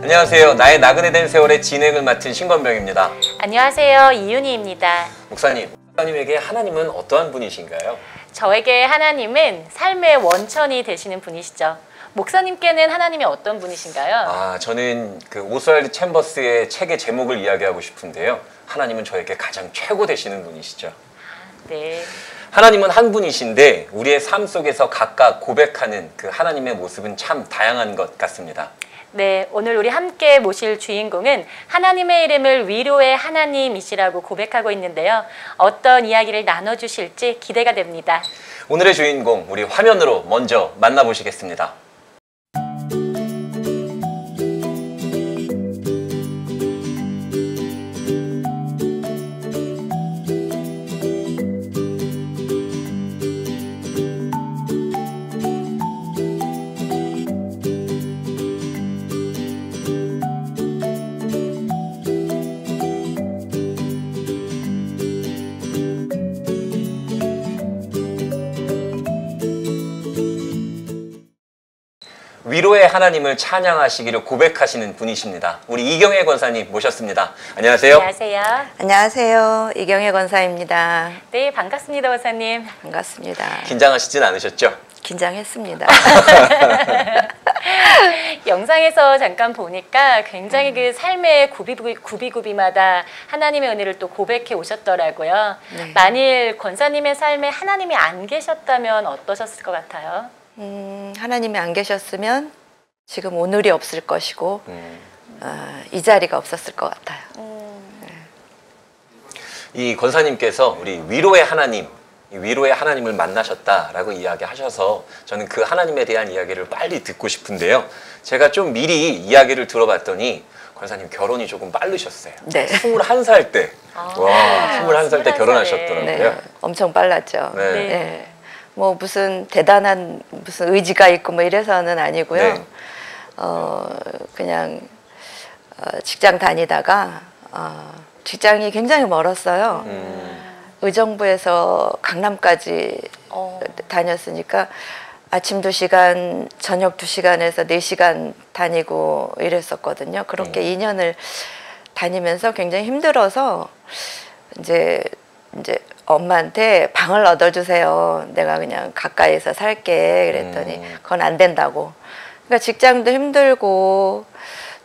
안녕하세요. 나의 나그네 된 세월의 진행을 맡은 신건병입니다. 안녕하세요. 이윤희입니다. 목사님에게 하나님은 어떠한 분이신가요? 저에게 하나님은 삶의 원천이 되시는 분이시죠. 목사님께는 하나님이 어떤 분이신가요? 저는 그 오스왈드 챔버스의 책의 제목을 이야기하고 싶은데요. 하나님은 저에게 가장 최고 되시는 분이시죠. 네. 하나님은 한 분이신데 우리의 삶 속에서 각각 고백하는 그 하나님의 모습은 참 다양한 것 같습니다. 네, 오늘 우리 함께 모실 주인공은 하나님의 이름을 위로의 하나님이시라고 고백하고 있는데요. 어떤 이야기를 나눠주실지 기대가 됩니다. 오늘의 주인공 우리 화면으로 먼저 만나보시겠습니다. 위로의 하나님을 찬양하시기를 고백하시는 분이십니다. 우리 이경혜 권사님 모셨습니다. 안녕하세요. 안녕하세요. 안녕하세요. 이경혜 권사입니다. 네, 반갑습니다, 권사님. 반갑습니다. 긴장하시진 않으셨죠? 긴장했습니다. 영상에서 잠깐 보니까 굉장히 그 삶의 구비구비마다 하나님의 은혜를 또 고백해 오셨더라고요. 네. 만일 권사님의 삶에 하나님이 안 계셨다면 어떠셨을 것 같아요? 하나님이 안 계셨으면 지금 오늘이 없을 것이고 이 자리가 없었을 것 같아요. 이 권사님께서 우리 위로의 하나님을 만나셨다라고 이야기하셔서 저는 그 하나님에 대한 이야기를 빨리 듣고 싶은데요. 제가 좀 미리 이야기를 들어봤더니 권사님 결혼이 조금 빠르셨어요. 네. 21살 때. 와, 21살 때 21살 에. 결혼하셨더라고요. 네, 엄청 빨랐죠. 네. 네. 뭐 무슨 대단한 무슨 의지가 있고 뭐 이래서는 아니고요. 네. 그냥 직장 다니다가 직장이 굉장히 멀었어요. 의정부에서 강남까지 다녔으니까 아침 2시간, 저녁 2시간에서 4시간 다니고 이랬었거든요. 그렇게 2년을 다니면서 굉장히 힘들어서 이제 엄마한테 방을 얻어주세요. 내가 그냥 가까이서 살게. 그랬더니 그건 안 된다고. 그러니까 직장도 힘들고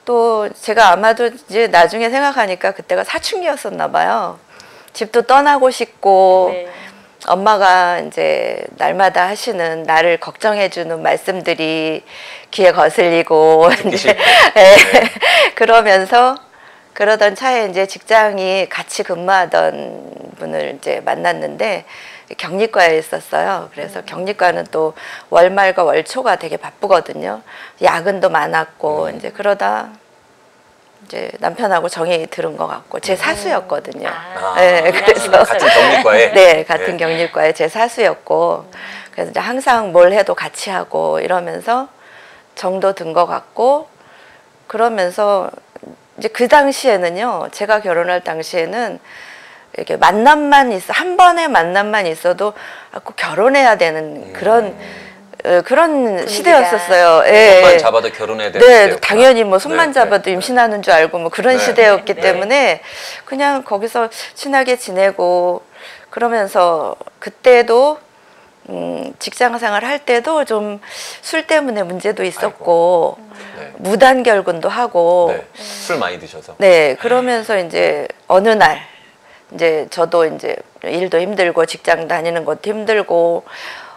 또 제가 아마도 이제 나중에 생각하니까 그때가 사춘기였었나 봐요. 집도 떠나고 싶고 네. 엄마가 이제 날마다 하시는 나를 걱정해주는 말씀들이 귀에 거슬리고 이제 네. 그러면서 그러던 차에 이제 직장이 같이 근무하던 분을 이제 만났는데 격리과에 있었어요. 그래서 격리과는 또 월말과 월초가 되게 바쁘거든요. 야근도 많았고 이제 그러다 이제 남편하고 정이 들은 것 같고 제 사수였거든요. 네, 그래서 같은 격리과에. 네, 같은 격리과에 제 사수였고 그래서 이제 항상 뭘 해도 같이 하고 이러면서 정도 든 것 같고 그러면서 이제 그 당시에는요, 제가 결혼할 당시에는 이렇게 만남만 한 번의 만남만 있어도 꼭 결혼해야 되는 그런 시대였었어요. 손만 잡아도 결혼해야 되는 네, 시대였구나. 당연히 뭐 손만 잡아도 네. 임신하는 줄 알고 뭐 그런 네. 시대였기 네. 때문에 그냥 거기서 친하게 지내고 그러면서 그때도 직장 생활 할 때도 좀 술 때문에 문제도 있었고 네. 무단 결근도 하고 네. 술 많이 드셔서. 네, 그러면서 이제 어느 날 이제 저도 이제 일도 힘들고 직장 다니는 것도 힘들고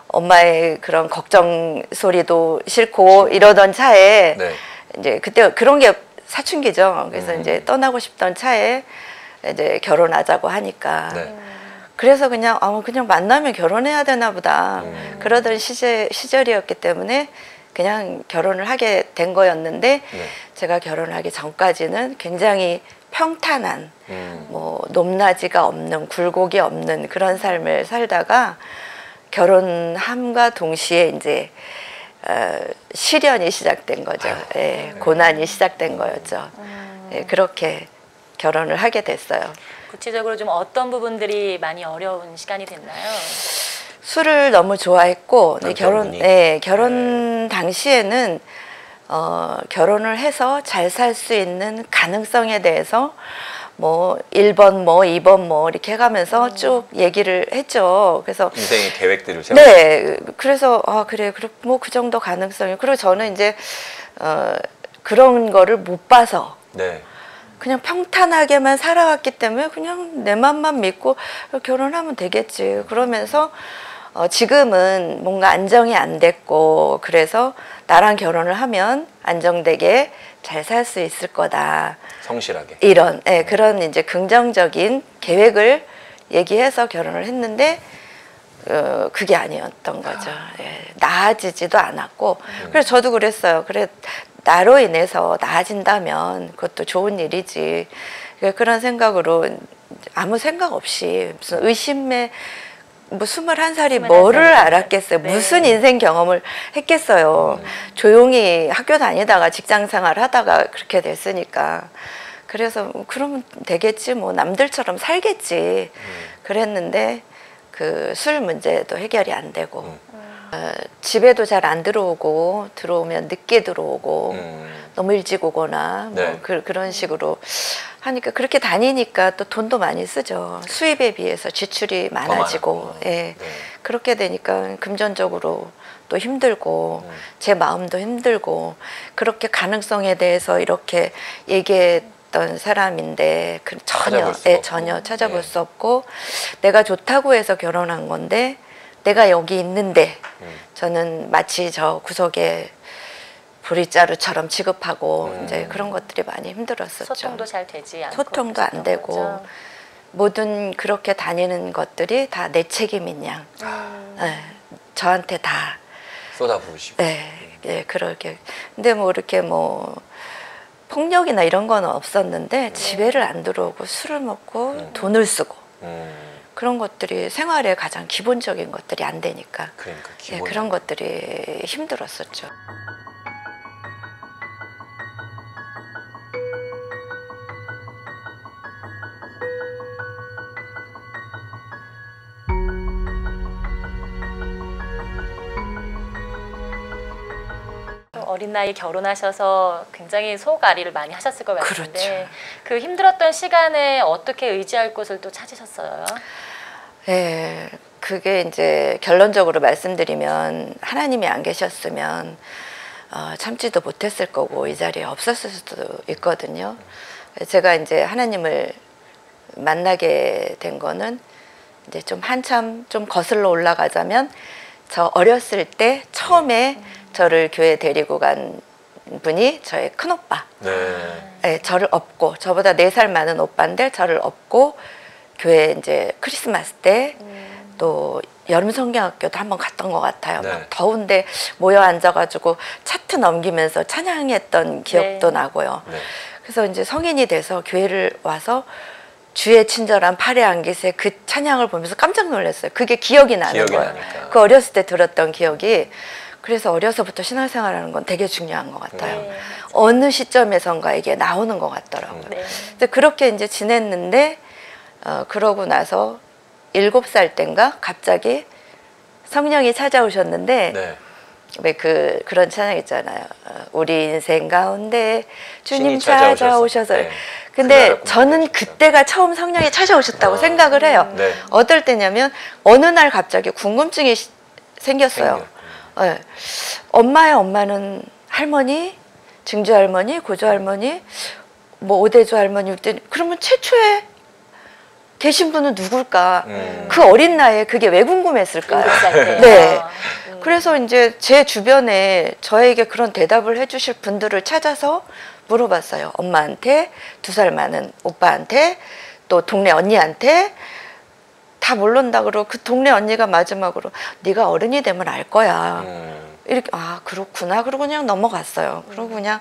엄마의 그런 걱정 소리도 싫고 이러던 차에 네. 이제 그때 그런 게 사춘기죠. 그래서 이제 떠나고 싶던 차에 이제 결혼하자고 하니까 네. 그래서 그냥 그냥 만나면 결혼해야 되나 보다 그러던 시절이었기 때문에 그냥 결혼을 하게 된 거였는데 네. 제가 결혼하기 전까지는 굉장히 평탄한 뭐 높낮이가 없는 굴곡이 없는 그런 삶을 살다가 결혼함과 동시에 이제 시련이 시작된 거죠. 예, 고난이 시작된 거였죠. 예, 그렇게 결혼을 하게 됐어요. 구체적으로 좀 어떤 부분들이 많이 어려운 시간이 됐나요? 술을 너무 좋아했고 남편분이? 결혼 당시에는 결혼을 해서 잘 살 수 있는 가능성에 대해서 뭐 1번 뭐 2번 뭐 이렇게 해가면서 쭉 얘기를 했죠. 그래서 인생의 계획들을 세워. 네, 그래서 그래, 뭐 그 정도 가능성이. 그리고 저는 이제 그런 거를 못 봐서 네. 그냥 평탄하게만 살아왔기 때문에 그냥 내 맘만 믿고 결혼하면 되겠지. 그러면서 지금은 뭔가 안정이 안 됐고 그래서 나랑 결혼을 하면 안정되게 잘 살 수 있을 거다. 성실하게. 이런 그런 이제 긍정적인 계획을 얘기해서 결혼을 했는데 그게 아니었던 거죠. 나아지지도 않았고 그래서 저도 그랬어요. 그래 나로 인해서 나아진다면 그것도 좋은 일이지. 그런 생각으로 아무 생각 없이 무슨 의심에 뭐 21살이 뭐를 알았겠어요. 네. 무슨 인생 경험을 했겠어요. 조용히 학교 다니다가 직장 생활 하다가 그렇게 됐으니까. 그래서 그러면 되겠지 뭐 남들처럼 살겠지 그랬는데 그 술 문제도 해결이 안 되고 집에도 잘 안 들어오고 들어오면 늦게 들어오고 너무 일찍 오거나 뭐 네. 그런 식으로 하니까 그렇게 다니니까 또 돈도 많이 쓰죠. 수입에 비해서 지출이 많아지고 예. 네. 그렇게 되니까 금전적으로 또 힘들고 제 마음도 힘들고 그렇게 가능성에 대해서 이렇게 얘기했던 사람인데 전혀 찾아볼 수가 없고. 전혀 찾아볼 네. 수 없고 내가 좋다고 해서 결혼한 건데 내가 여기 있는데 저는 마치 저 구석에 보리자루처럼 취급하고 이제 그런 것들이 많이 힘들었었죠. 소통도 잘 되지 않고 소통도 안 그랬었던 되고 거죠. 모든 그렇게 다니는 것들이 다 내 책임인 양 저한테 다 쏟아부으시고. 그러게. 근데 뭐 이렇게 뭐 폭력이나 이런 건 없었는데 집에를 안 들어오고 술을 먹고 돈을 쓰고 그런 것들이 생활의 가장 기본적인 것들이 안 되니까 그러니까 기본. 그런 것들이 힘들었었죠. 어린 나이에 결혼하셔서 굉장히 속앓이를 많이 하셨을 것 같은데 그렇죠. 그 힘들었던 시간에 어떻게 의지할 곳을 또 찾으셨어요? 그게 이제 결론적으로 말씀드리면 하나님이 안 계셨으면 참지도 못했을 거고 이 자리에 없었을 수도 있거든요. 제가 이제 하나님을 만나게 된 거는 이제 좀 한참 좀 거슬러 올라가자면 저 어렸을 때 처음에 저를 교회 데리고 간 분이 저의 큰오빠. 네. 저를 업고 저보다 4살 많은 오빠인데 저를 업고 교회 이제 크리스마스 때 또 여름 성경학교도 한번 갔던 것 같아요. 네. 막 더운데 모여 앉아가지고 차트 넘기면서 찬양했던 기억도 네. 나고요. 네. 그래서 이제 성인이 돼서 교회를 와서 주의 친절한 팔에 안기세 그 찬양을 보면서 깜짝 놀랐어요. 그게 기억이 나는 기억이 거예요. 나니까. 그 어렸을 때 들었던 기억이. 그래서 어려서부터 신앙생활하는 건 되게 중요한 것 같아요. 네, 어느 시점에선가 이게 나오는 것 같더라고요. 네. 근데 그렇게 이제 지냈는데 그러고 나서 7살 땐가 갑자기 성령이 찾아오셨는데 네. 왜 그런 찬양 있잖아요. 우리 인생 가운데 주님 신이 찾아오셔서. 찾아오셔서. 네. 근데 그날을 저는 공부하셨죠. 그때가 처음 성령이 찾아오셨다고 생각을 해요. 네. 어떨 때냐면 어느 날 갑자기 궁금증이 생겼어요. 네. 엄마의 엄마는 할머니, 증조 할머니, 고조 할머니, 뭐 오대조 할머니. 그러면 최초에 계신 분은 누굴까? 그 어린 나이에 그게 왜 궁금했을까요? 7살 때요. 네. 그래서 이제 제 주변에 저에게 그런 대답을 해주실 분들을 찾아서 물어봤어요. 엄마한테, 2살 많은 오빠한테, 또 동네 언니한테 다 모른다 그러고 그 동네 언니가 마지막으로 네가 어른이 되면 알 거야. 이렇게 그렇구나. 그러고 그냥 넘어갔어요. 그러고 그냥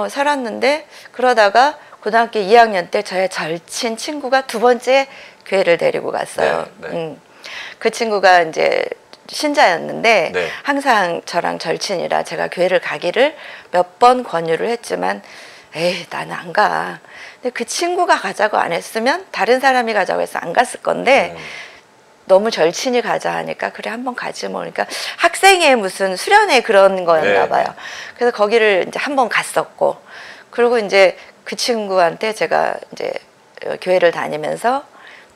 살았는데 그러다가 고등학교 2학년 때 저의 절친 친구가 2번째 교회를 데리고 갔어요. 네, 네. 그 친구가 이제 신자였는데 네. 항상 저랑 절친이라 제가 교회를 가기를 몇 번 권유를 했지만 에이 나는 안 가. 근데 그 친구가 가자고 안 했으면 다른 사람이 가자고 해서 안 갔을 건데 너무 절친이 가자 하니까 그래 한번 가지 뭐. 그러니까 학생회 무슨 수련회 그런 거였나 네. 봐요. 그래서 거기를 이제 한번 갔었고, 그리고 이제 그 친구한테 제가 이제 교회를 다니면서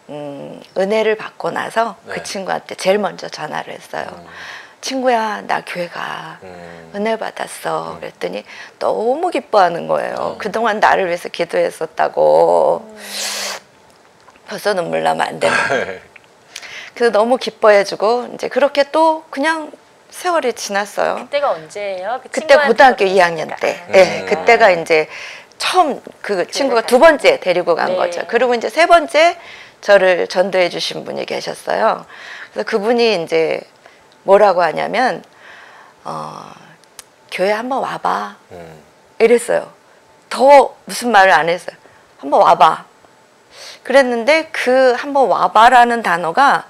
은혜를 받고 나서 네. 그 친구한테 제일 먼저 전화를 했어요. 친구야, 나 교회 가. 은혜 받았어. 그랬더니 너무 기뻐하는 거예요. 그동안 나를 위해서 기도했었다고. 벌써 눈물 나면 안 되는. 그래서 너무 기뻐해주고 이제 그렇게 또 그냥 세월이 지났어요. 그때가 언제예요? 그 그때 친구한테 고등학교 보냈으니까. 2학년 때. 네, 그때가 이제 처음 그 친구가 두 번째 데리고 간 네. 거죠. 그리고 이제 세 번째 저를 전도해 주신 분이 계셨어요. 그래서 그분이 이제 뭐라고 하냐면 교회 한번 와봐 이랬어요. 더 무슨 말을 안 했어요. 한번 와봐. 그랬는데 그 한번 와봐라는 단어가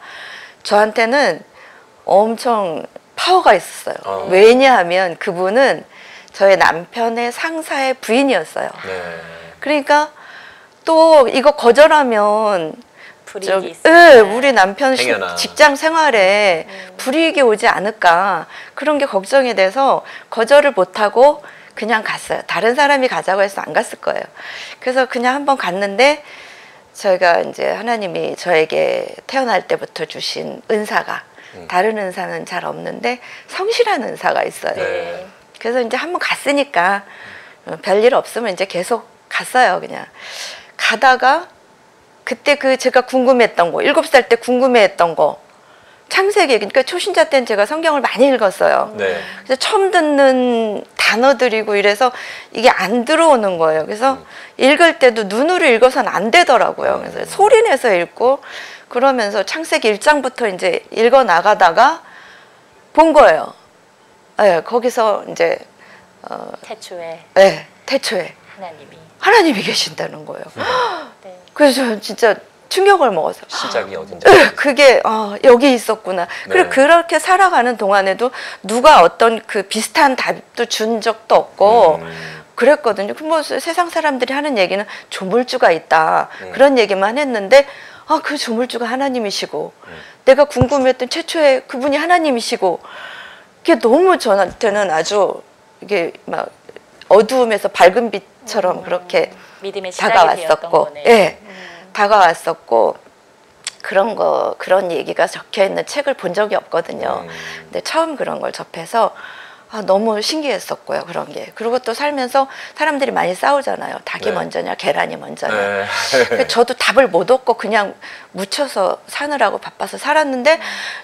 저한테는 엄청 파워가 있었어요. 왜냐하면 그분은 저의 남편의 상사의 부인이었어요. 네. 그러니까 또 이거 거절하면 불이익이 예, 있으니까. 우리 남편 행여나. 직장 생활에 불이익이 오지 않을까 그런 게 걱정이 돼서 거절을 못하고 그냥 갔어요. 다른 사람이 가자고 해서 안 갔을 거예요. 그래서 그냥 한번 갔는데 저희가 이제 하나님이 저에게 태어날 때부터 주신 은사가 다른 은사는 잘 없는데 성실한 은사가 있어요. 네. 그래서 이제 한번 갔으니까 별일 없으면 이제 계속 갔어요. 그냥 가다가 그때 그 제가 궁금했던 거, 7살 때 궁금해했던 거, 창세기, 그러니까 초신자 때는 제가 성경을 많이 읽었어요. 네. 그래서 처음 듣는 단어들이고 이래서 이게 안 들어오는 거예요. 그래서 읽을 때도 눈으로 읽어서는 안 되더라고요. 그래서 소리 내서 읽고 그러면서 창세기 1장부터 이제 읽어 나가다가 본 거예요. 네, 거기서 이제 태초에 네, 태초에 하나님이. 하나님이 계신다는 거예요. 네. 그래서 저는 진짜 충격을 먹었어요. 시작이 어딘지. 그게 여기 있었구나. 그리고 네. 그렇게 살아가는 동안에도 누가 어떤 그 비슷한 답도 준 적도 없고 그랬거든요. 뭐 세상 사람들이 하는 얘기는 조물주가 있다 그런 얘기만 했는데 그 조물주가 하나님이시고 내가 궁금했던 최초의 그분이 하나님이시고 그게 너무 저한테는 아주 이게 막 어두움에서 밝은 빛처럼 그렇게 믿음의 시작이 되었던 다가왔었고, 거네요. 예, 다가왔었고 그런 얘기가 적혀 있는 책을 본 적이 없거든요. 근데 처음 그런 걸 접해서 너무 신기했었고요, 그런 게. 그리고 또 살면서 사람들이 많이 싸우잖아요. 닭이 네. 먼저냐, 계란이 먼저냐. 네. 그래서 저도 답을 못 얻고 그냥 묻혀서 사느라고 바빠서 살았는데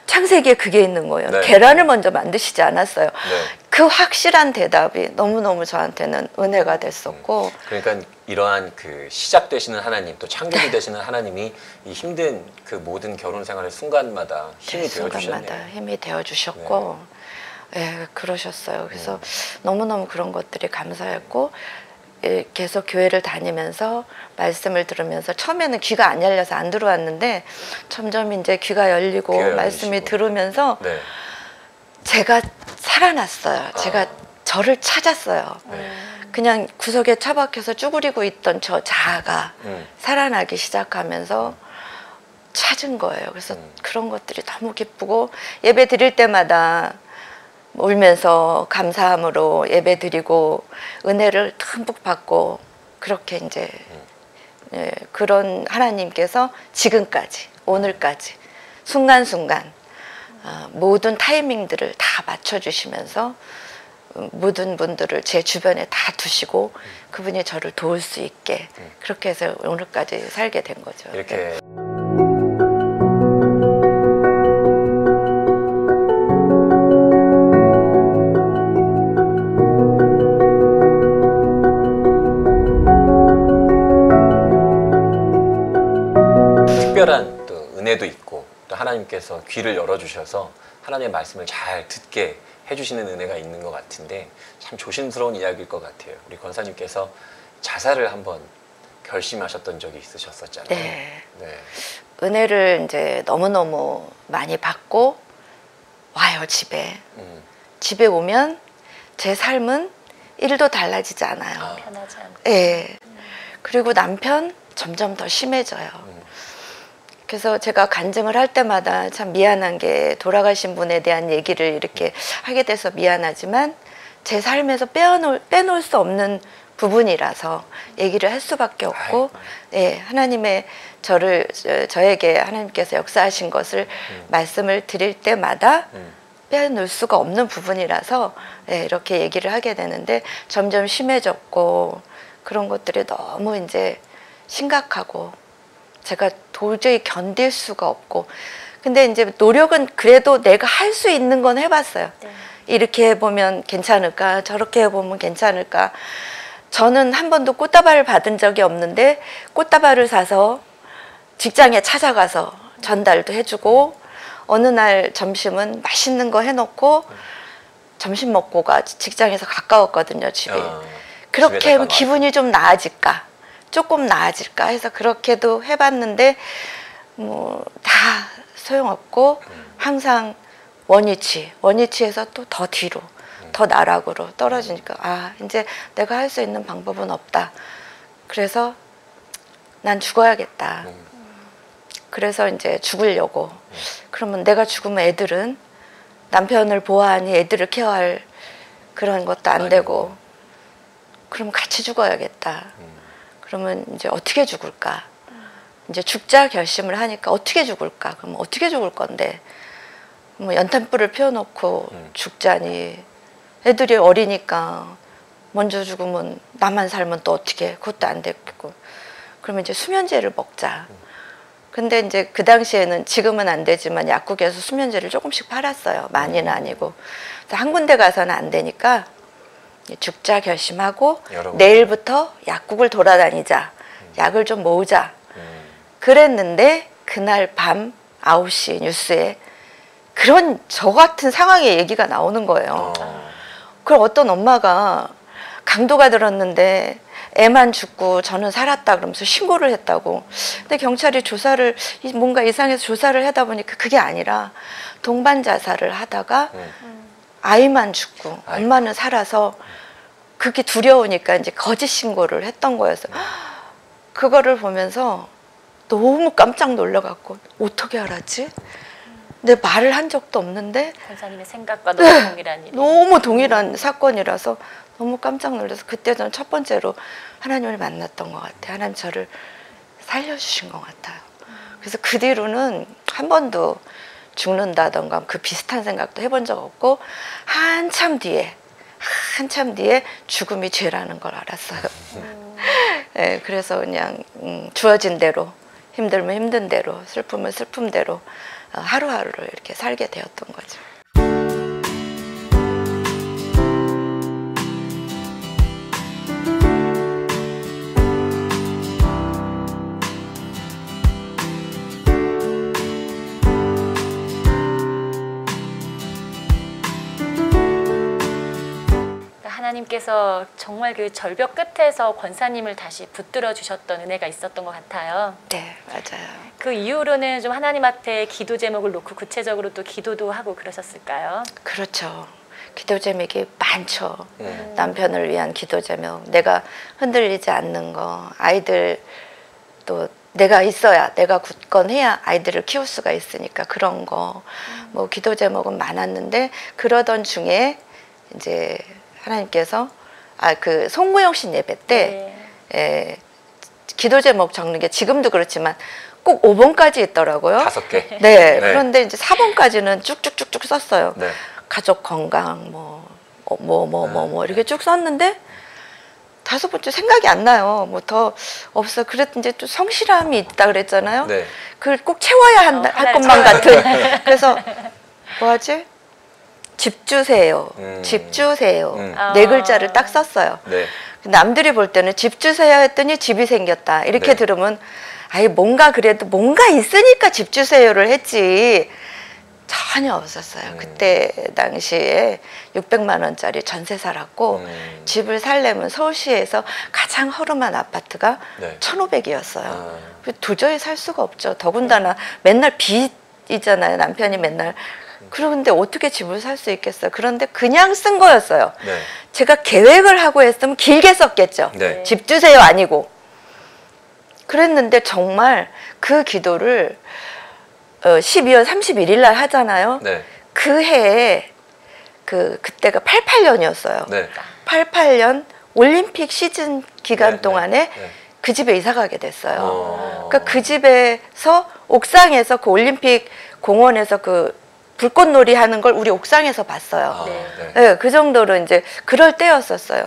창세기에 그게 있는 거예요. 네. 계란을 먼저 만드시지 않았어요. 네. 그 확실한 대답이 너무너무 저한테는 은혜가 됐었고 그러니까 이러한 그 시작되시는 하나님 또 창조주 되시는 하나님이 이 힘든 그 모든 결혼 생활의 순간마다 힘이 되어 순간마다 주셨네요. 힘이 되어 주셨고 예, 그러셨어요. 그래서 너무너무 그런 것들이 감사했고 계속 교회를 다니면서 말씀을 들으면서 처음에는 귀가 안 열려서 안 들어왔는데 점점 이제 귀가 열리고 귀가 말씀이 열리시고. 들으면서 네. 제가 살아났어요. 제가 저를 찾았어요. 그냥 구석에 처박혀서 쭈그리고 있던 저 자아가 살아나기 시작하면서 찾은 거예요. 그래서 그런 것들이 너무 기쁘고 예배 드릴 때마다 울면서 감사함으로 예배 드리고 은혜를 듬뿍 받고 그렇게 이제 예, 그런 하나님께서 지금까지 오늘까지 순간순간 모든 타이밍들을 다 맞춰주시면서 모든 분들을 제 주변에 다 두시고 그분이 저를 도울 수 있게 그렇게 해서 오늘까지 살게 된 거죠. 이렇게 특별한 또 은혜도 있고 또 하나님께서 귀를 열어주셔서 하나님의 말씀을 잘 듣게 해주시는 은혜가 있는 것 같은데 참 조심스러운 이야기일 것 같아요. 우리 권사님께서 자살을 한번 결심하셨던 적이 있으셨었잖아요. 네. 네. 은혜를 이제 너무너무 많이 받고 와요, 집에. 집에 오면 제 삶은 1도 달라지지 않아요. 편하지 않고. 예. 그리고 남편 점점 더 심해져요. 그래서 제가 간증을 할 때마다 참 미안한 게 돌아가신 분에 대한 얘기를 이렇게 하게 돼서 미안하지만 제 삶에서 빼놓을 수 없는 부분이라서 얘기를 할 수밖에 없고, 예, 하나님의 저에게 하나님께서 역사하신 것을 말씀을 드릴 때마다 빼놓을 수가 없는 부분이라서, 예, 이렇게 얘기를 하게 되는데 점점 심해졌고 그런 것들이 너무 이제 심각하고 제가 도저히 견딜 수가 없고, 근데 이제 노력은 그래도 내가 할 수 있는 건 해봤어요. 네. 이렇게 해보면 괜찮을까, 저렇게 해보면 괜찮을까. 저는 한 번도 꽃다발을 받은 적이 없는데 꽃다발을 사서 직장에 찾아가서 전달도 해주고, 어느 날 점심은 맛있는 거 해놓고 점심 먹고 직장에서 가까웠거든요, 집이. 그렇게 하면 기분이 좀 나아질까, 조금 나아질까 해서 그렇게도 해봤는데 뭐 다 소용없고 항상 원위치에서 또 더 뒤로, 더 나락으로 떨어지니까 아, 이제 내가 할 수 있는 방법은 없다. 그래서 난 죽어야겠다. 그래서 이제 죽으려고. 그러면 내가 죽으면 애들은, 남편을 보아하니 애들을 케어할 그런 것도 안 되고, 그러면 같이 죽어야겠다. 그러면 이제 어떻게 죽을까? 이제 죽자 결심을 하니까 어떻게 죽을까? 그럼 어떻게 죽을 건데? 뭐 연탄불을 피워놓고 죽자니, 애들이 어리니까 먼저 죽으면 나만 살면 또 어떻게, 그것도 안 되고, 그러면 이제 수면제를 먹자. 근데 이제 그 당시에는, 지금은 안 되지만 약국에서 수면제를 조금씩 팔았어요. 많이는 아니고. 그래서 한 군데 가서는 안 되니까 죽자 결심하고 내일부터 약국을 돌아다니자. 약을 좀 모으자. 그랬는데 그날 밤 9시 뉴스에 그런 저 같은 상황의 얘기가 나오는 거예요. 그걸 어떤 엄마가 강도가 들었는데 애만 죽고 저는 살았다 그러면서 신고를 했다고. 근데 경찰이 조사를, 뭔가 이상해서 조사를 하다 보니까 그게 아니라 동반 자살을 하다가 아이만 죽고 엄마는 살아서 그게 두려우니까 이제 거짓 신고를 했던 거여서, 그거를 보면서 너무 깜짝 놀라갖고 어떻게 알았지? 내 말을 한 적도 없는데 권사님의 생각과 너무 동일한 일이. 너무 동일한 사건이라서 너무 깜짝 놀라서 그때 저는 첫 번째로 하나님을 만났던 것 같아요. 하나님 저를 살려주신 것 같아요. 그래서 그 뒤로는 한 번도 죽는다던가 그 비슷한 생각도 해본 적 없고, 한참 뒤에 죽음이 죄라는 걸 알았어요. 네, 그래서 그냥 주어진 대로, 힘들면 힘든 대로, 슬프면 슬픔대로 하루하루를 이렇게 살게 되었던 거죠. 하나님께서 정말 그 절벽 끝에서 권사님을 다시 붙들어 주셨던 은혜가 있었던 것 같아요. 네, 맞아요. 그 이후로는 좀 하나님 앞에 기도 제목을 놓고 구체적으로 또 기도도 하고 그러셨을까요? 그렇죠. 기도 제목이 많죠. 남편을 위한 기도 제목, 내가 흔들리지 않는 거, 아이들 또 내가 있어야, 내가 굳건해야 아이들을 키울 수가 있으니까 그런 거, 뭐 기도 제목은 많았는데, 그러던 중에 이제 하나님께서 그 송무영신 예배 때 네. 기도 제목 적는 게 지금도 그렇지만 꼭 5번까지 있더라고요. 5개. 네. 네. 그런데 이제 4번까지는 쭉쭉쭉쭉 썼어요. 네. 가족 건강 뭐 이렇게 쭉 썼는데 5번째 생각이 안 나요. 뭐 더 없어. 그랬더니 이제 또 성실함이 있다 그랬잖아요. 네. 그걸 꼭 채워야 할 것만 같은. 그래서 뭐하지? 집 주세요. 집 주세요. 네 글자를 딱 썼어요. 네. 남들이 볼 때는 집 주세요 했더니 집이 생겼다. 이렇게 네. 들으면 아예 뭔가 그래도 뭔가 있으니까 집 주세요를 했지. 전혀 없었어요. 그때 당시에 600만 원짜리 전세 살았고 집을 살려면 서울시에서 가장 허름한 아파트가 네. 1,500이었어요. 도저히 살 수가 없죠. 더군다나 맨날 빚이잖아요. 남편이 맨날. 그런데 어떻게 집을 살 수 있겠어요? 그런데 그냥 쓴 거였어요. 네. 제가 계획을 하고 했으면 길게 썼겠죠. 네. 집 주세요 아니고. 그랬는데 정말 그 기도를 12월 31일 날 하잖아요. 네. 그 해에 그때가 88년이었어요. 네. 88년 올림픽 시즌 기간 네, 동안에 네. 그 집에 이사 가게 됐어요. 어. 그러니까 그 집에서 옥상에서 그 올림픽 공원에서 그 불꽃놀이 하는 걸 우리 옥상에서 봤어요. 아, 네. 네. 네, 그 정도로 이제 그럴 때였었어요.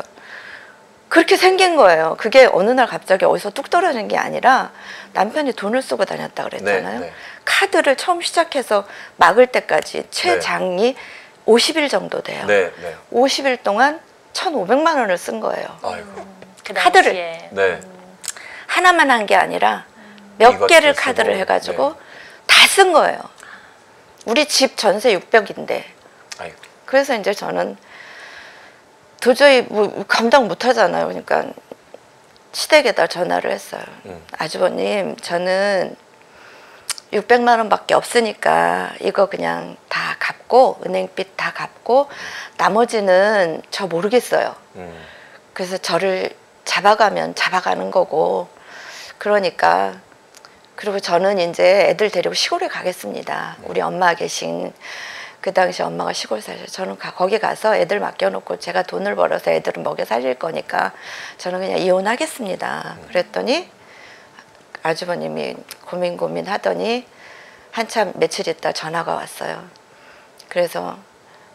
그렇게 생긴 거예요. 그게 어느 날 갑자기 어디서 뚝 떨어진 게 아니라 남편이 돈을 쓰고 다녔다 그랬잖아요. 네, 네. 카드를 처음 시작해서 막을 때까지 최장이 50일 정도 돼요. 네. 네. 50일 동안 1,500만 원을 쓴 거예요. 아이고. 그 카드를. 당시에. 네. 하나만 한 게 아니라 몇 이것도 개를 쓰고, 카드를 해가지고 네. 다 쓴 거예요. 우리 집 전세 600인데. 아이고. 그래서 이제 저는 도저히 뭐 감당 못 하잖아요. 그러니까 시댁에다 전화를 했어요. 아주버님, 저는 600만 원밖에 없으니까 이거 그냥 다 갚고 은행빚 다 갚고 나머지는 저 모르겠어요. 그래서 저를 잡아가면 잡아가는 거고 그러니까 그리고 저는 이제 애들 데리고 시골에 가겠습니다. 우리 엄마 계신 그 당시 엄마가 시골 사셔서 저는 거기 가서 애들 맡겨놓고 제가 돈을 벌어서 애들은 먹여 살릴 거니까 저는 그냥 이혼하겠습니다. 그랬더니 아주버님이 고민 하더니 한참 며칠 있다 전화가 왔어요. 그래서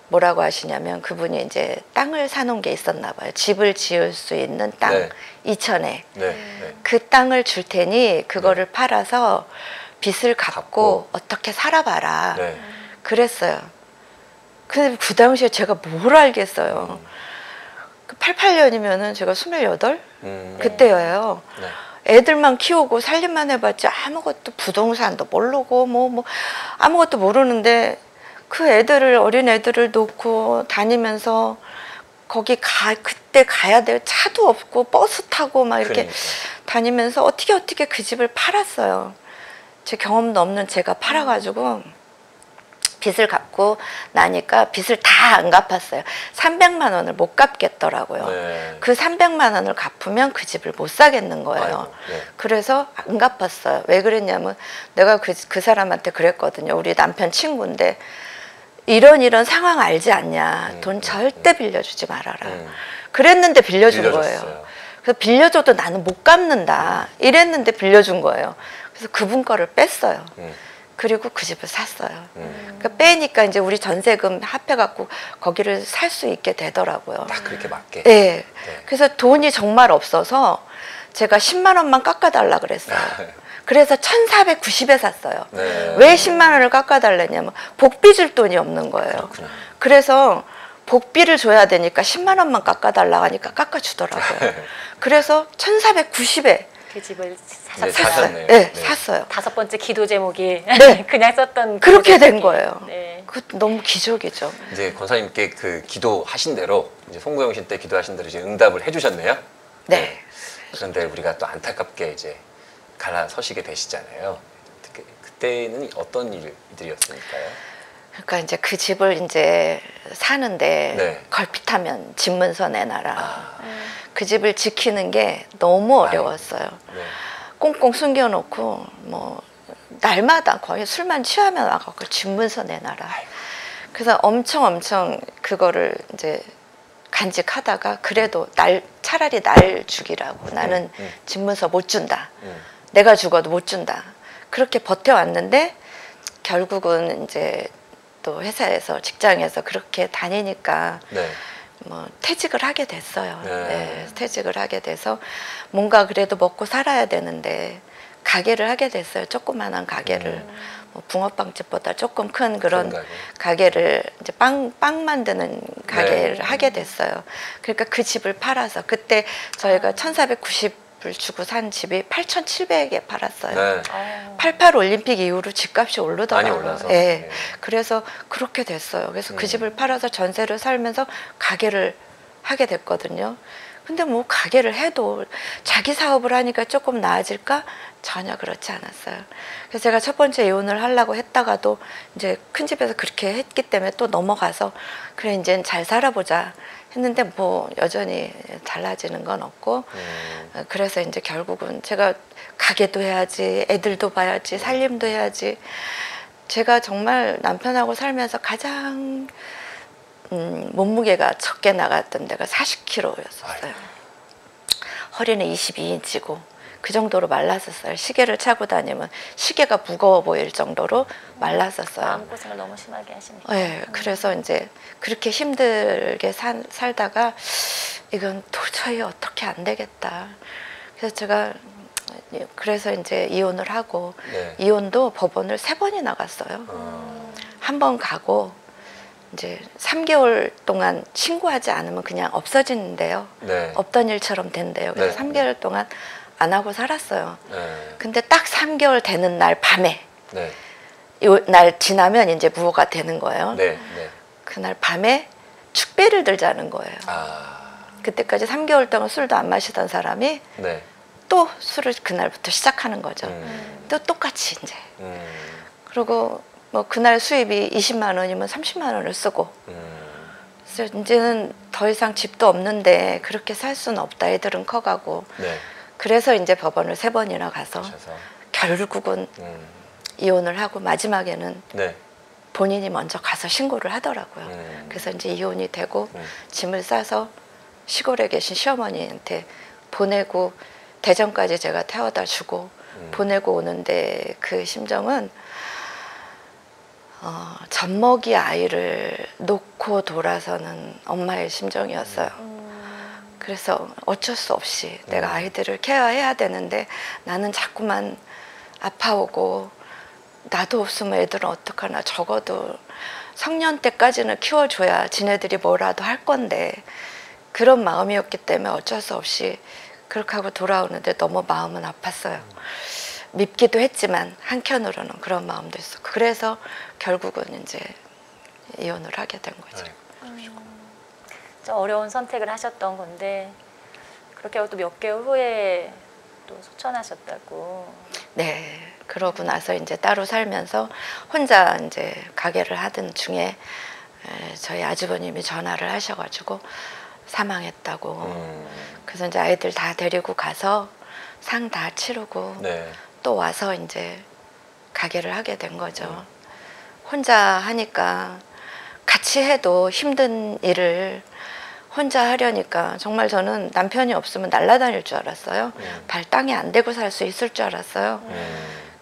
뭐라고 하시냐면 그분이 이제 땅을 사놓은 게 있었나 봐요. 집을 지을 수 있는 땅 네. 이천에 네. 네. 그 땅을 줄 테니 그거를 팔아서 빚을 갚고 갚고. 어떻게 살아봐라. 네. 그랬어요. 근데 그 당시에 제가 뭘 알겠어요. 88년이면은 제가 28? 그때예요. 네. 애들만 키우고 살림만 해봤지 아무것도 부동산도 모르고 뭐 아무것도 모르는데 그 애들을 어린 애들을 놓고 다니면서 거기 그때 가야 될 차도 없고 버스 타고 막 이렇게 그러니까. 다니면서 어떻게 그 집을 팔았어요. 제 경험도 없는 제가 팔아가지고 빚을 갚고 나니까 빚을 다 안 갚았어요. 300만 원을 못 갚겠더라고요. 네. 그 300만 원을 갚으면 그 집을 못 사겠는 거예요. 아이고, 네. 그래서 안 갚았어요. 왜 그랬냐면 내가 그 사람한테 그랬거든요. 우리 남편 친구인데 이런 상황 알지 않냐. 돈 절대 빌려주지 말아라. 그랬는데 빌려준 거예요. 빌려줬어요. 그래서 빌려줘도 나는 못 갚는다. 이랬는데 빌려준 거예요. 그래서 그분 거를 뺐어요. 그리고 그 집을 샀어요. 그러니까 빼니까 이제 우리 전세금 합해갖고 거기를 살 수 있게 되더라고요. 딱 그렇게 맞게. 네. 그래서 돈이 정말 없어서 제가 10만 원만 깎아달라 그랬어요. 그래서 1,490에 샀어요. 네. 왜 10만 원을 깎아달랬냐면 복비 줄 돈이 없는 거예요. 그렇구나. 그래서 복비를 줘야 되니까 10만 원만 깎아달라고 하니까 깎아주더라고요. 그래서 1,490에 그 집을 네, 샀어요. 사셨네요. 네, 네. 샀어요. 5번째 기도 제목이 네. 그냥 썼던 그렇게 기도 된 제목이. 거예요. 네. 그 너무 기적이죠. 이제 권사님께 그 기도하신 대로 이제 송구영신 때 기도하신 대로 이제 응답을 해주셨네요. 네. 그런데 우리가 또 안타깝게 이제 갈라서시게 되시잖아요. 그때는 어떤 일들이었습니까요? 그러니까 이제 그 집을 이제 사는데 네. 걸핏하면 집 문서 내놔라. 그 집을 지키는 게 너무 어려웠어요. 네. 꽁꽁 숨겨놓고 뭐 날마다 거의 술만 취하면 와갖고 집 문서 내놔라. 그래서 엄청 그거를 이제 간직하다가 그래도 차라리 날 죽이라고 나는 집 문서 못 준다. 내가 죽어도 못 준다. 그렇게 버텨왔는데 결국은 이제 또 회사에서 직장에서 그렇게 다니니까 네. 뭐 퇴직을 하게 됐어요. 네. 네, 퇴직을 하게 돼서 뭔가 그래도 먹고 살아야 되는데 가게를 하게 됐어요. 조그만한 가게를 뭐 붕어빵집보다 조금 큰 그런 가게. 가게를 이제 빵 만드는 가게를 네. 하게 됐어요. 그러니까 그 집을 팔아서 그때 저희가 1,490을 주고 산 집이 8,700에 팔았어요. 네. 88 올림픽 이후로 집값이 오르더라고요. 많이 올라서. 예. 네. 그래서 그렇게 됐어요. 그래서 그 집을 팔아서 전세를 살면서 가게를 하게 됐거든요. 근데 뭐 가게를 해도 자기 사업을 하니까 조금 나아질까? 전혀 그렇지 않았어요. 그래서 제가 첫 번째 이혼을 하려고 했다가도 이제 큰 집에서 그렇게 했기 때문에 또 넘어가서 그래 이제는 잘 살아보자. 했는데 뭐 여전히 달라지는 건 없고 그래서 이제 결국은 제가 가게도 해야지, 애들도 봐야지, 살림도 해야지. 제가 정말 남편하고 살면서 가장 몸무게가 적게 나갔던 데가 40kg였었어요. 허리는 22인치고 그 정도로 말랐었어요. 시계를 차고 다니면 시계가 무거워 보일 정도로 말랐었어요. 마음고생을 너무 심하게 하시니까. 네, 그래서 이제 그렇게 힘들게 살다가 이건 도저히 어떻게 안 되겠다. 그래서 제가 그래서 이제 이혼을 하고 네. 이혼도 법원을 3번이나 갔어요. 한 번 가고 이제 3개월 동안 신고하지 않으면 그냥 없어지는데요. 네. 없던 일처럼 된대요. 그래서 네. 3개월 동안 안 하고 살았어요. 네. 근데 딱 3개월 되는 날 밤에 네. 요 날 지나면 이제 무효가 되는 거예요. 네. 네. 그날 밤에 축배를 들자는 거예요. 아. 그때까지 3개월 동안 술도 안 마시던 사람이 네. 또 술을 그날부터 시작하는 거죠. 또 똑같이 이제. 그리고 뭐 그날 수입이 20만 원이면 30만 원을 쓰고. 그래서 이제는 더 이상 집도 없는데 그렇게 살 수는 없다. 애들은 커가고. 네. 그래서 이제 법원을 3번이나 가서 그러셔서. 결국은 이혼을 하고 마지막에는 네. 본인이 먼저 가서 신고를 하더라고요. 그래서 이제 이혼이 되고 짐을 싸서 시골에 계신 시어머니한테 보내고 대전까지 제가 태워다 주고 보내고 오는데 그 심정은 젖먹이 아이를 놓고 돌아서는 엄마의 심정이었어요. 그래서 어쩔 수 없이 내가 아이들을 케어해야 되는데 나는 자꾸만 아파오고 나도 없으면 애들은 어떡하나. 적어도 성년 때까지는 키워줘야 지네들이 뭐라도 할 건데 그런 마음이었기 때문에 어쩔 수 없이 그렇게 하고 돌아오는데 너무 마음은 아팠어요. 밉기도 했지만 한켠으로는 그런 마음도 있었고 그래서 결국은 이제 이혼을 하게 된 거죠. 진짜 어려운 선택을 하셨던 건데 그렇게 하고 또 몇 개월 후에 또 소천하셨다고. 네. 그러고 나서 이제 따로 살면서 혼자 이제 가게를 하던 중에 저희 아주버님이 전화를 하셔가지고 사망했다고. 그래서 이제 아이들 다 데리고 가서 상 다 치르고 네. 또 와서 이제 가게를 하게 된 거죠. 혼자 하니까 같이 해도 힘든 일을 혼자 하려니까 정말 저는 남편이 없으면 날아다닐 줄 알았어요. 발 땅에 안 대고 살 수 있을 줄 알았어요.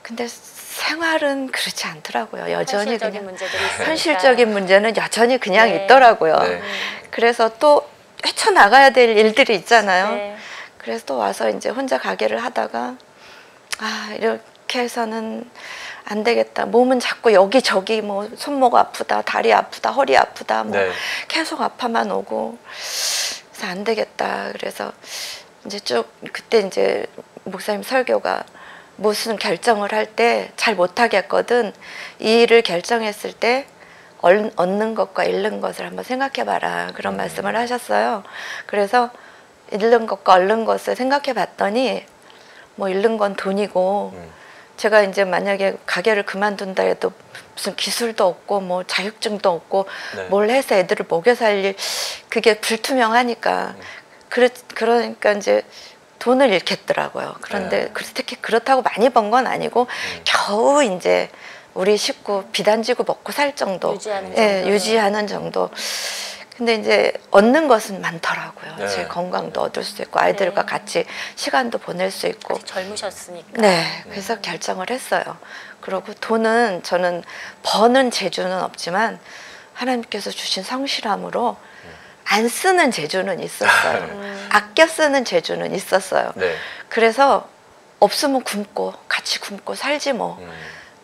근데 생활은 그렇지 않더라고요. 여전히 현실적인 그냥 문제들이 있으니까. 현실적인 문제는 여전히 그냥 네. 있더라고요. 네. 그래서 또 헤쳐나가야 될 일들이 있잖아요. 네. 그래서 또 와서 이제 혼자 가게를 하다가 아 이렇게 해서는 안 되겠다. 몸은 자꾸 여기저기 뭐 손목 아프다, 다리 아프다, 허리 아프다 뭐 네. 계속 아파만 오고 그래서 안 되겠다. 그래서 이제 쭉 그때 이제 목사님 설교가 무슨 결정을 할 때 잘 못하겠거든. 이 일을 결정했을 때 얻는 것과 잃는 것을 한번 생각해봐라. 그런 말씀을 하셨어요. 그래서 잃는 것과 얻는 것을 생각해 봤더니 뭐 잃는 건 돈이고 제가 이제 만약에 가게를 그만둔다 해도 무슨 기술도 없고 뭐 자격증도 없고 네. 뭘 해서 애들을 먹여 살릴 그게 불투명하니까 그러니까 이제 돈을 잃겠더라고요. 그런데 네. 그래서 특히 그렇다고 많이 번 건 아니고 겨우 이제 우리 식구 비단지고 먹고 살 정도, 유지하는 예, 정도. 유지하는 정도. 근데 이제 얻는 것은 많더라고요. 네. 제 건강도 얻을 수 있고 아이들과 네. 같이 시간도 보낼 수 있고. 아직 젊으셨으니까. 네, 그래서 결정을 했어요. 그리고 돈은 저는 버는 재주는 없지만 하나님께서 주신 성실함으로 안 쓰는 재주는 있었어요. 아껴 쓰는 재주는 있었어요. 네. 그래서 없으면 굶고 같이 굶고 살지 뭐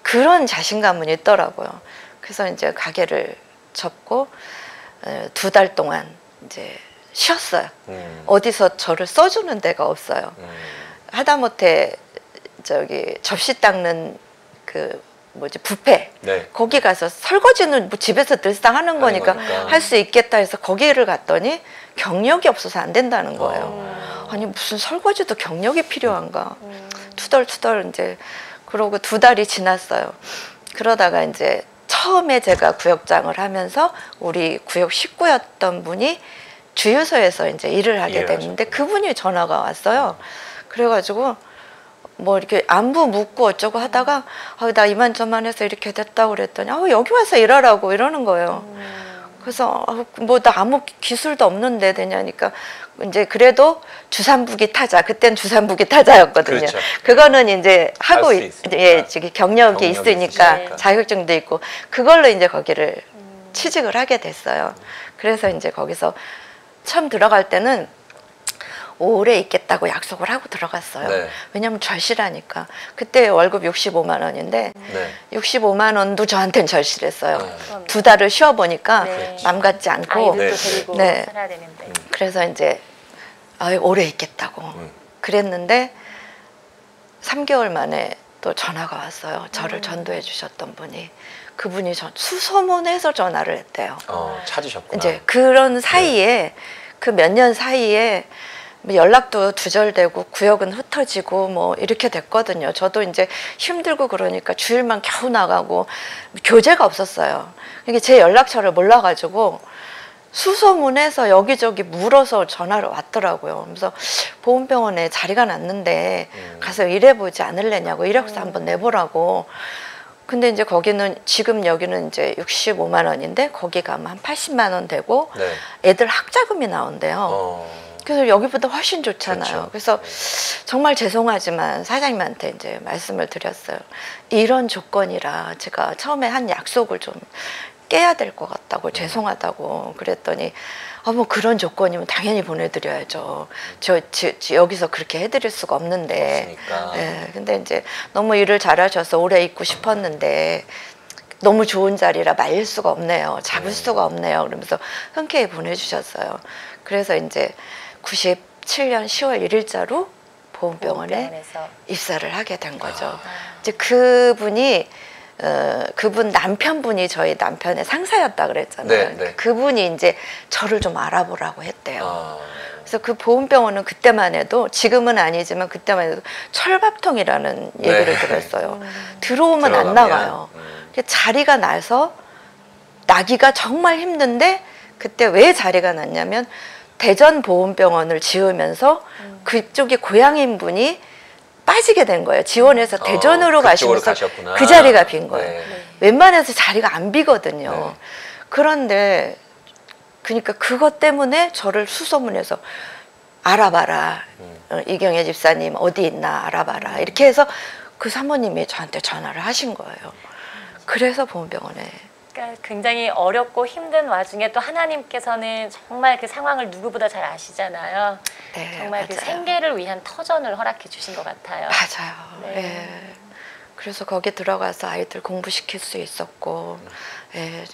그런 자신감은 있더라고요. 그래서 이제 가게를 접고 2달 동안 이제 쉬었어요. 어디서 저를 써주는 데가 없어요. 하다못해 저기 접시 닦는 그 뭐지 뷔페 네. 거기 가서 설거지는 뭐 집에서 늘상 하는 거니까 거니까. 할 수 있겠다 해서 거기를 갔더니 경력이 없어서 안 된다는 거예요. 아니 무슨 설거지도 경력이 필요한가? 투덜투덜 이제 그러고 2달이 지났어요. 그러다가 이제 처음에 제가 구역장을 하면서 우리 구역 식구였던 분이 주유소에서 이제 일을 하게 일을 됐는데 하셨구나. 그분이 전화가 왔어요. 그래가지고 뭐 이렇게 안부 묻고 어쩌고 하다가 나 이만저만 해서 이렇게 됐다고 그랬더니 여기 와서 일하라고 이러는 거예요. 그래서 뭐 나 아무 기술도 없는데 되냐니까 이제 그래도 주산부기 타자, 그땐 주산부기 타자였거든요. 그렇죠. 그거는 이제 하고 할수 있으니까. 예, 지금 경력이 경력이 있으니까 있으시니까. 자격증도 있고 그걸로 이제 거기를 취직을 하게 됐어요. 그래서 이제 거기서 처음 들어갈 때는 오래 있겠다고 약속을 하고 들어갔어요. 네. 왜냐면 절실하니까. 그때 월급 65만 원인데 네. 65만 원도 저한테는 절실했어요. 네. 2달을 쉬어보니까 네. 맘 같지 않고 아이들도 네. 데리고 네. 살아야 되는데. 그래서 이제 오래 있겠다고 그랬는데 3개월 만에 또 전화가 왔어요. 저를 전도해 주셨던 분이. 그분이 수소문해서 전화를 했대요. 찾으셨구나. 이제 그런 사이에 그 몇 년 사이에 뭐 연락도 두절되고 구역은 흩어지고 뭐 이렇게 됐거든요. 저도 이제 힘들고 그러니까 주일만 겨우 나가고 교재가 없었어요. 이게 제 연락처를 몰라가지고 수소문해서 여기저기 물어서 전화를 왔더라고요. 그래서 보훈병원에 자리가 났는데 가서 일해보지 않을래냐고 이력서 한번 내보라고. 근데 이제 거기는 지금 여기는 이제 65만 원인데 거기 가면 한 80만 원 되고 네. 애들 학자금이 나온대요. 그래서 여기보다 훨씬 좋잖아요. 그렇죠. 그래서 정말 죄송하지만 사장님한테 이제 말씀을 드렸어요. 이런 조건이라 제가 처음에 한 약속을 좀 깨야 될 것 같다고 죄송하다고 그랬더니 뭐 그런 조건이면 당연히 보내드려야죠. 저 여기서 그렇게 해드릴 수가 없는데. 없으니까. 예, 근데 이제 너무 일을 잘하셔서 오래 있고 싶었는데 너무 좋은 자리라 말릴 수가 없네요. 잡을 수가 없네요. 그러면서 흔쾌히 보내주셨어요. 그래서 이제 97년 10월 1일자로 보훈병원에 보훈병원에서. 입사를 하게 된 거죠. 이제 그분이 그분 남편분이 저희 남편의 상사였다 그랬잖아요. 네, 네. 그분이 이제 저를 좀 알아보라고 했대요. 아, 그래서 그 보훈병원은 그때만 해도 지금은 아니지만 그때만 해도 철밥통이라는 네. 얘기를 들었어요. 들어오면 안 들어가면, 나가요. 자리가 나서 나기가 정말 힘든데 그때 왜 자리가 났냐면 대전 보훈병원을 지으면서 그쪽에 고향인 분이 빠지게 된 거예요. 지원해서 대전으로 그쪽으로 가시면서 가셨구나. 그 자리가 빈 거예요. 네. 웬만해서 자리가 안 비거든요. 네. 그런데 그러니까 그것 때문에 저를 수소문해서 알아봐라. 이경혜 집사님 어디 있나 알아봐라. 이렇게 해서 그 사모님이 저한테 전화를 하신 거예요. 그래서 보훈병원에. 그러니까 굉장히 어렵고 힘든 와중에 또 하나님께서는 정말 그 상황을 누구보다 잘 아시잖아요. 네, 정말 그 맞아요. 생계를 위한 터전을 허락해 주신 것 같아요. 맞아요. 네. 예. 그래서 거기 들어가서 아이들 공부시킬 수 있었고, 예,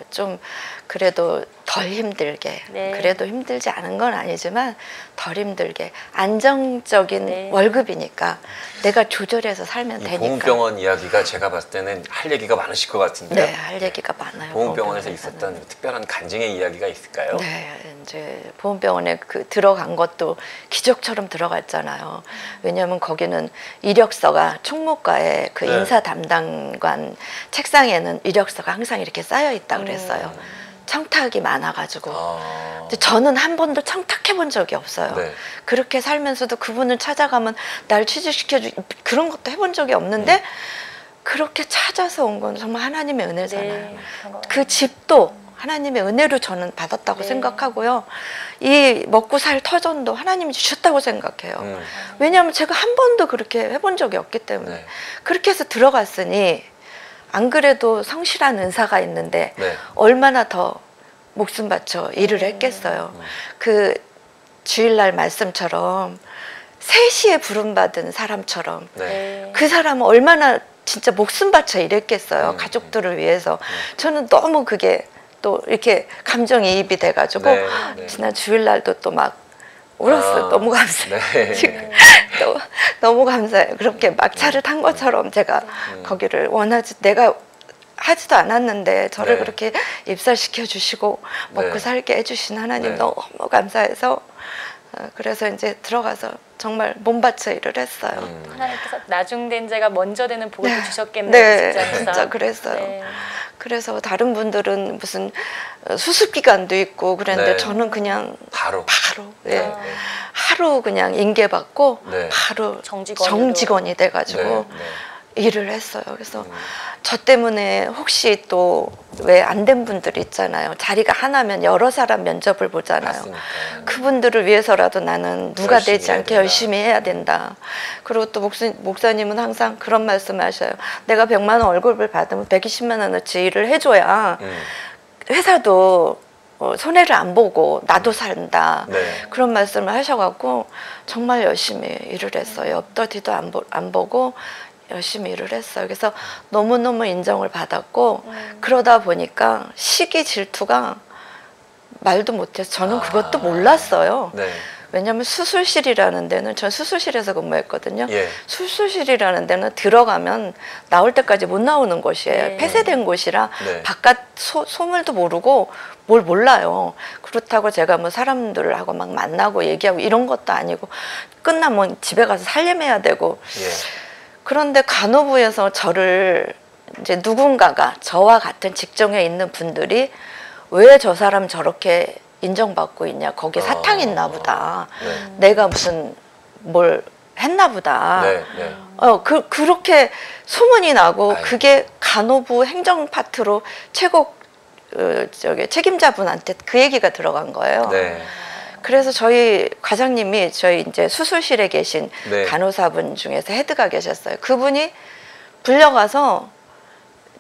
좀 그래도 덜 힘들게, 네. 그래도 힘들지 않은 건 아니지만 덜 힘들게 안정적인 네. 월급이니까 내가 조절해서 살면 이 되니까. 보훈병원 이야기가 제가 봤을 때는 할 얘기가 많으실 것 같은데요. 네, 할 얘기가 많아요. 보훈병원에서 보훈병원에서는. 있었던 특별한 간증의 이야기가 있을까요? 네, 이제 보훈병원에 들어간 것도 기적처럼 들어갔잖아요. 왜냐하면 거기는 이력서가 총무과의 그 네. 인사 담당관 책상에는 이력서가 항상 이렇게 쌓여 있다 그랬어요. 청탁이 많아가지고. 근데 저는 한 번도 청탁해 본 적이 없어요. 네. 그렇게 살면서도 그분을 찾아가면 날 취직시켜주 그런 것도 해본 적이 없는데 그렇게 찾아서 온 건 정말 하나님의 은혜잖아요. 네, 그런 거. 그 집도 하나님의 은혜로 저는 받았다고 네. 생각하고요. 이 먹고 살 터전도 하나님이 주셨다고 생각해요. 음. 왜냐하면 제가 한 번도 그렇게 해본 적이 없기 때문에. 네. 그렇게 해서 들어갔으니 안 그래도 성실한 은사가 있는데 네. 얼마나 더 목숨 바쳐 일을 했겠어요. 그 주일날 말씀처럼 3시에 부름받은 사람처럼 네. 네. 그 사람은 얼마나 진짜 목숨 바쳐 일했겠어요. 가족들을 위해서. 저는 너무 그게 또 이렇게 감정이입이 돼가지고 네, 네. 지난 주일날도 또 막 울었어요. 아, 너무 감사해요. 네. 지금 너무 감사해요. 그렇게 막차를 탄 것처럼 제가 거기를 내가 하지도 않았는데 저를 네. 그렇게 입사시켜 주시고 먹고 네. 살게 해주신 하나님 네. 너무 감사해서 그래서 이제 들어가서 정말 몸바쳐 일을 했어요. 하나님께서 나중된 자가 먼저 되는 복을 또 주셨겠네요. 네, 직장에서. 진짜 그랬어요. 네. 그래서 다른 분들은 무슨 수습 기간도 있고 그랬는데 네. 저는 그냥 바로. 예. 네. 하루 그냥 인계받고 네. 바로 정직원으로. 정직원이 돼가지고 네. 일을 했어요. 그래서 저 때문에 혹시 또 왜 안 된 분들 있잖아요. 자리가 하나면 여러 사람 면접을 보잖아요. 맞습니다. 그분들을 위해서라도 나는 누가 열심히 되지 해야 않게 된다. 열심히 해야 된다. 그리고 또 목사님은 항상 그런 말씀하셔요. 내가 100만 원 월급을 받으면 120만 원어치 일을 해줘야 회사도 손해를 안 보고 나도 산다. 네. 그런 말씀을 하셔갖고 정말 열심히 일을 했어요. 옆도 뒤도 안 보고 열심히 일을 했어요. 그래서 너무너무 인정을 받았고 그러다 보니까 시기 질투가 말도 못해서 저는 그것도 몰랐어요. 네. 왜냐하면 수술실이라는 데는 전 수술실에서 근무했거든요. 예. 수술실이라는 데는 들어가면 나올 때까지 못 나오는 곳이에요. 네. 폐쇄된 곳이라 네. 바깥 소물도 모르고 뭘 몰라요. 그렇다고 제가 뭐 사람들하고 막 만나고 얘기하고 이런 것도 아니고 끝나면 집에 가서 살림해야 되고 예. 그런데 간호부에서 저를 이제 누군가가 저와 같은 직종에 있는 분들이 왜 저 사람 저렇게 인정받고 있냐. 거기에 사탕 있나 보다. 네. 내가 무슨 뭘 했나 보다. 네. 네. 그렇게 소문이 나고 아유. 그게 간호부 행정 파트로 최고 책임자분한테 그 얘기가 들어간 거예요. 네. 그래서 저희 과장님이 저희 이제 수술실에 계신 네. 간호사분 중에서 헤드가 계셨어요. 그분이 불려가서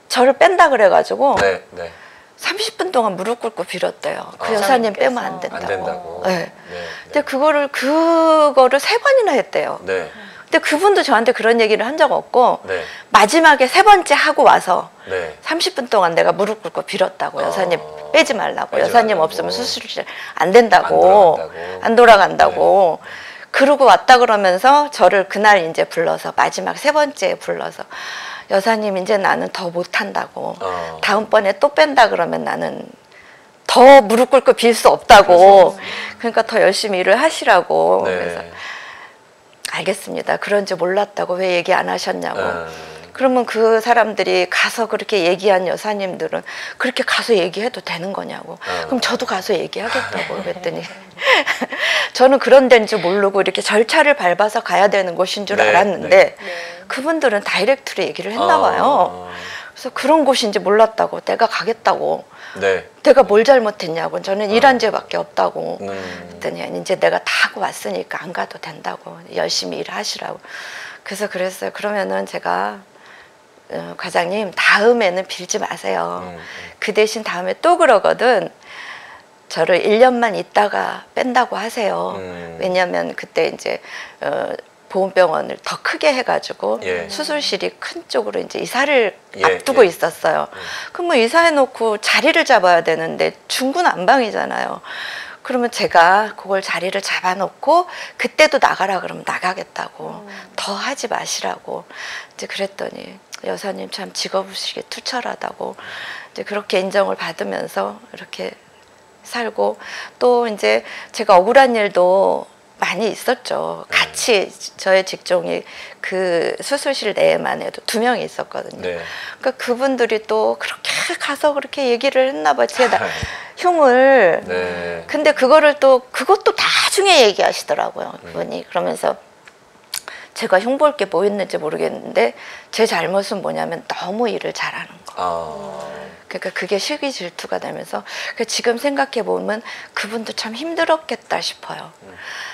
저를 뺀다 그래가지고 네. 네. 30분 동안 무릎 꿇고 빌었대요. 그 아. 여사님 빼면 안 안 된다고. 된다고. 네. 네. 근데 그거를 3번이나 했대요. 네. 근데 그분도 저한테 그런 얘기를 한 적 없고 네. 마지막에 3번째 하고 와서 네. 30분 동안 내가 무릎 꿇고 빌었다고. 여사님 빼지 말라고. 빼지 여사님 말라고. 없으면 수술실 안 된다고. 안 돌아간다고. 돌아간다고. 그러고 왔다 그러면서 저를 그날 이제 불러서 마지막 3번째에 불러서 여사님 이제 나는 더 못한다고. 다음번에 또 뺀다 그러면 나는 더 무릎 꿇고 빌 수 없다고. 그러니까 더 열심히 일을 하시라고. 네. 그래서 알겠습니다. 그런지 몰랐다고 왜 얘기 안 하셨냐고. 그러면 그 사람들이 가서 그렇게 얘기한 여사님들은 그렇게 가서 얘기해도 되는 거냐고. 그럼 저도 가서 얘기하겠다고 그랬더니 저는 그런 데인 줄 모르고 이렇게 절차를 밟아서 가야 되는 곳인 줄 네, 알았는데 네. 그분들은 다이렉트로 얘기를 했나 봐요. 그래서 그런 곳인지 몰랐다고. 내가 가겠다고. 네. 내가 뭘 잘못했냐고. 저는 일한 죄밖에 없다고. 음. 그랬더니 이제 내가 다 하고 왔으니까 안 가도 된다고. 열심히 일하시라고. 그래서 그랬어요. 그러면은 제가 과장님 다음에는 빌지 마세요. 그 대신 다음에 또 그러거든. 저를 1년만 있다가 뺀다고 하세요. 왜냐하면 그때 이제 보훈병원을 더 크게 해가지고 예. 수술실이 큰 쪽으로 이제 이사를 예, 앞두고 예. 있었어요. 그럼 뭐 이사해놓고 자리를 잡아야 되는데 중구난방이잖아요. 그러면 제가 그걸 자리를 잡아놓고 그때도 나가라 그러면 나가겠다고. 더 하지 마시라고. 이제 그랬더니 여사님 참 직업의식이 투철하다고. 이제 그렇게 인정을 받으면서 이렇게 살고 또 이제 제가 억울한 일도 많이 있었죠. 같이 저의 직종이 그 수술실 내에만 해도 2명이 있었거든요. 네. 그러니까 그분들이 또 그렇게 가서 그렇게 얘기를 했나 봐. 제 흉을. 네. 근데 그거를 또 그것도 나중에 얘기하시더라고요. 그분이. 그러면서 제가 흉볼 게 뭐 있는지 모르겠는데 제 잘못은 뭐냐면 너무 일을 잘하는 거. 그러니까 그게 시기 질투가 되면서 지금 생각해 보면 그분도 참 힘들었겠다 싶어요.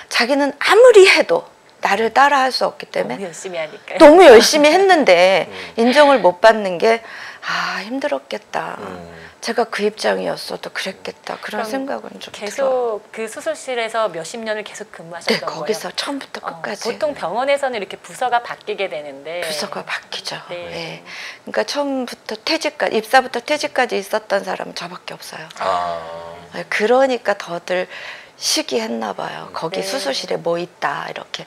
자기는 아무리 해도 나를 따라할 수 없기 때문에 너무 열심히 하니까요. 너무 열심히 했는데 인정을 못 받는 게 힘들었겠다. 제가 그 입장이었어도 그랬겠다. 그런 생각은 좀 들어요. 계속 그 수술실에서 몇십 년을 계속 근무하셨던 네, 거예요? 거기서 처음부터 끝까지. 보통 병원에서는 이렇게 부서가 바뀌게 되는데 부서가 바뀌죠. 네. 네. 그러니까 처음부터 퇴직까지, 입사부터 퇴직까지 있었던 사람은 저밖에 없어요. 네, 그러니까 더들 시기했나 봐요. 거기 네. 수술실에 뭐 있다 이렇게.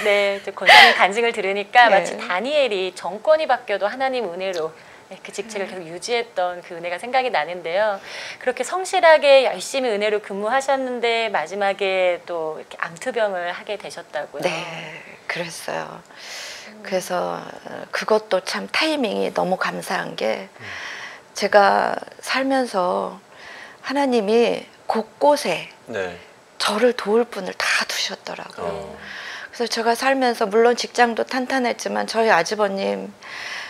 네, 권사님 간증을 들으니까 네. 마치 다니엘이 정권이 바뀌어도 하나님 은혜로 네, 그 직책을 계속 유지했던 그 은혜가 생각이 나는데요. 그렇게 성실하게 열심히 은혜로 근무하셨는데 마지막에 또 이렇게 암투병을 하게 되셨다고요. 네, 그랬어요. 그래서 그것도 참 타이밍이 너무 감사한 게 제가 살면서 하나님이 곳곳에 네. 저를 도울 분을 다 두셨더라고요. 어. 그래서 제가 살면서 물론 직장도 탄탄했지만 저희 아주버님,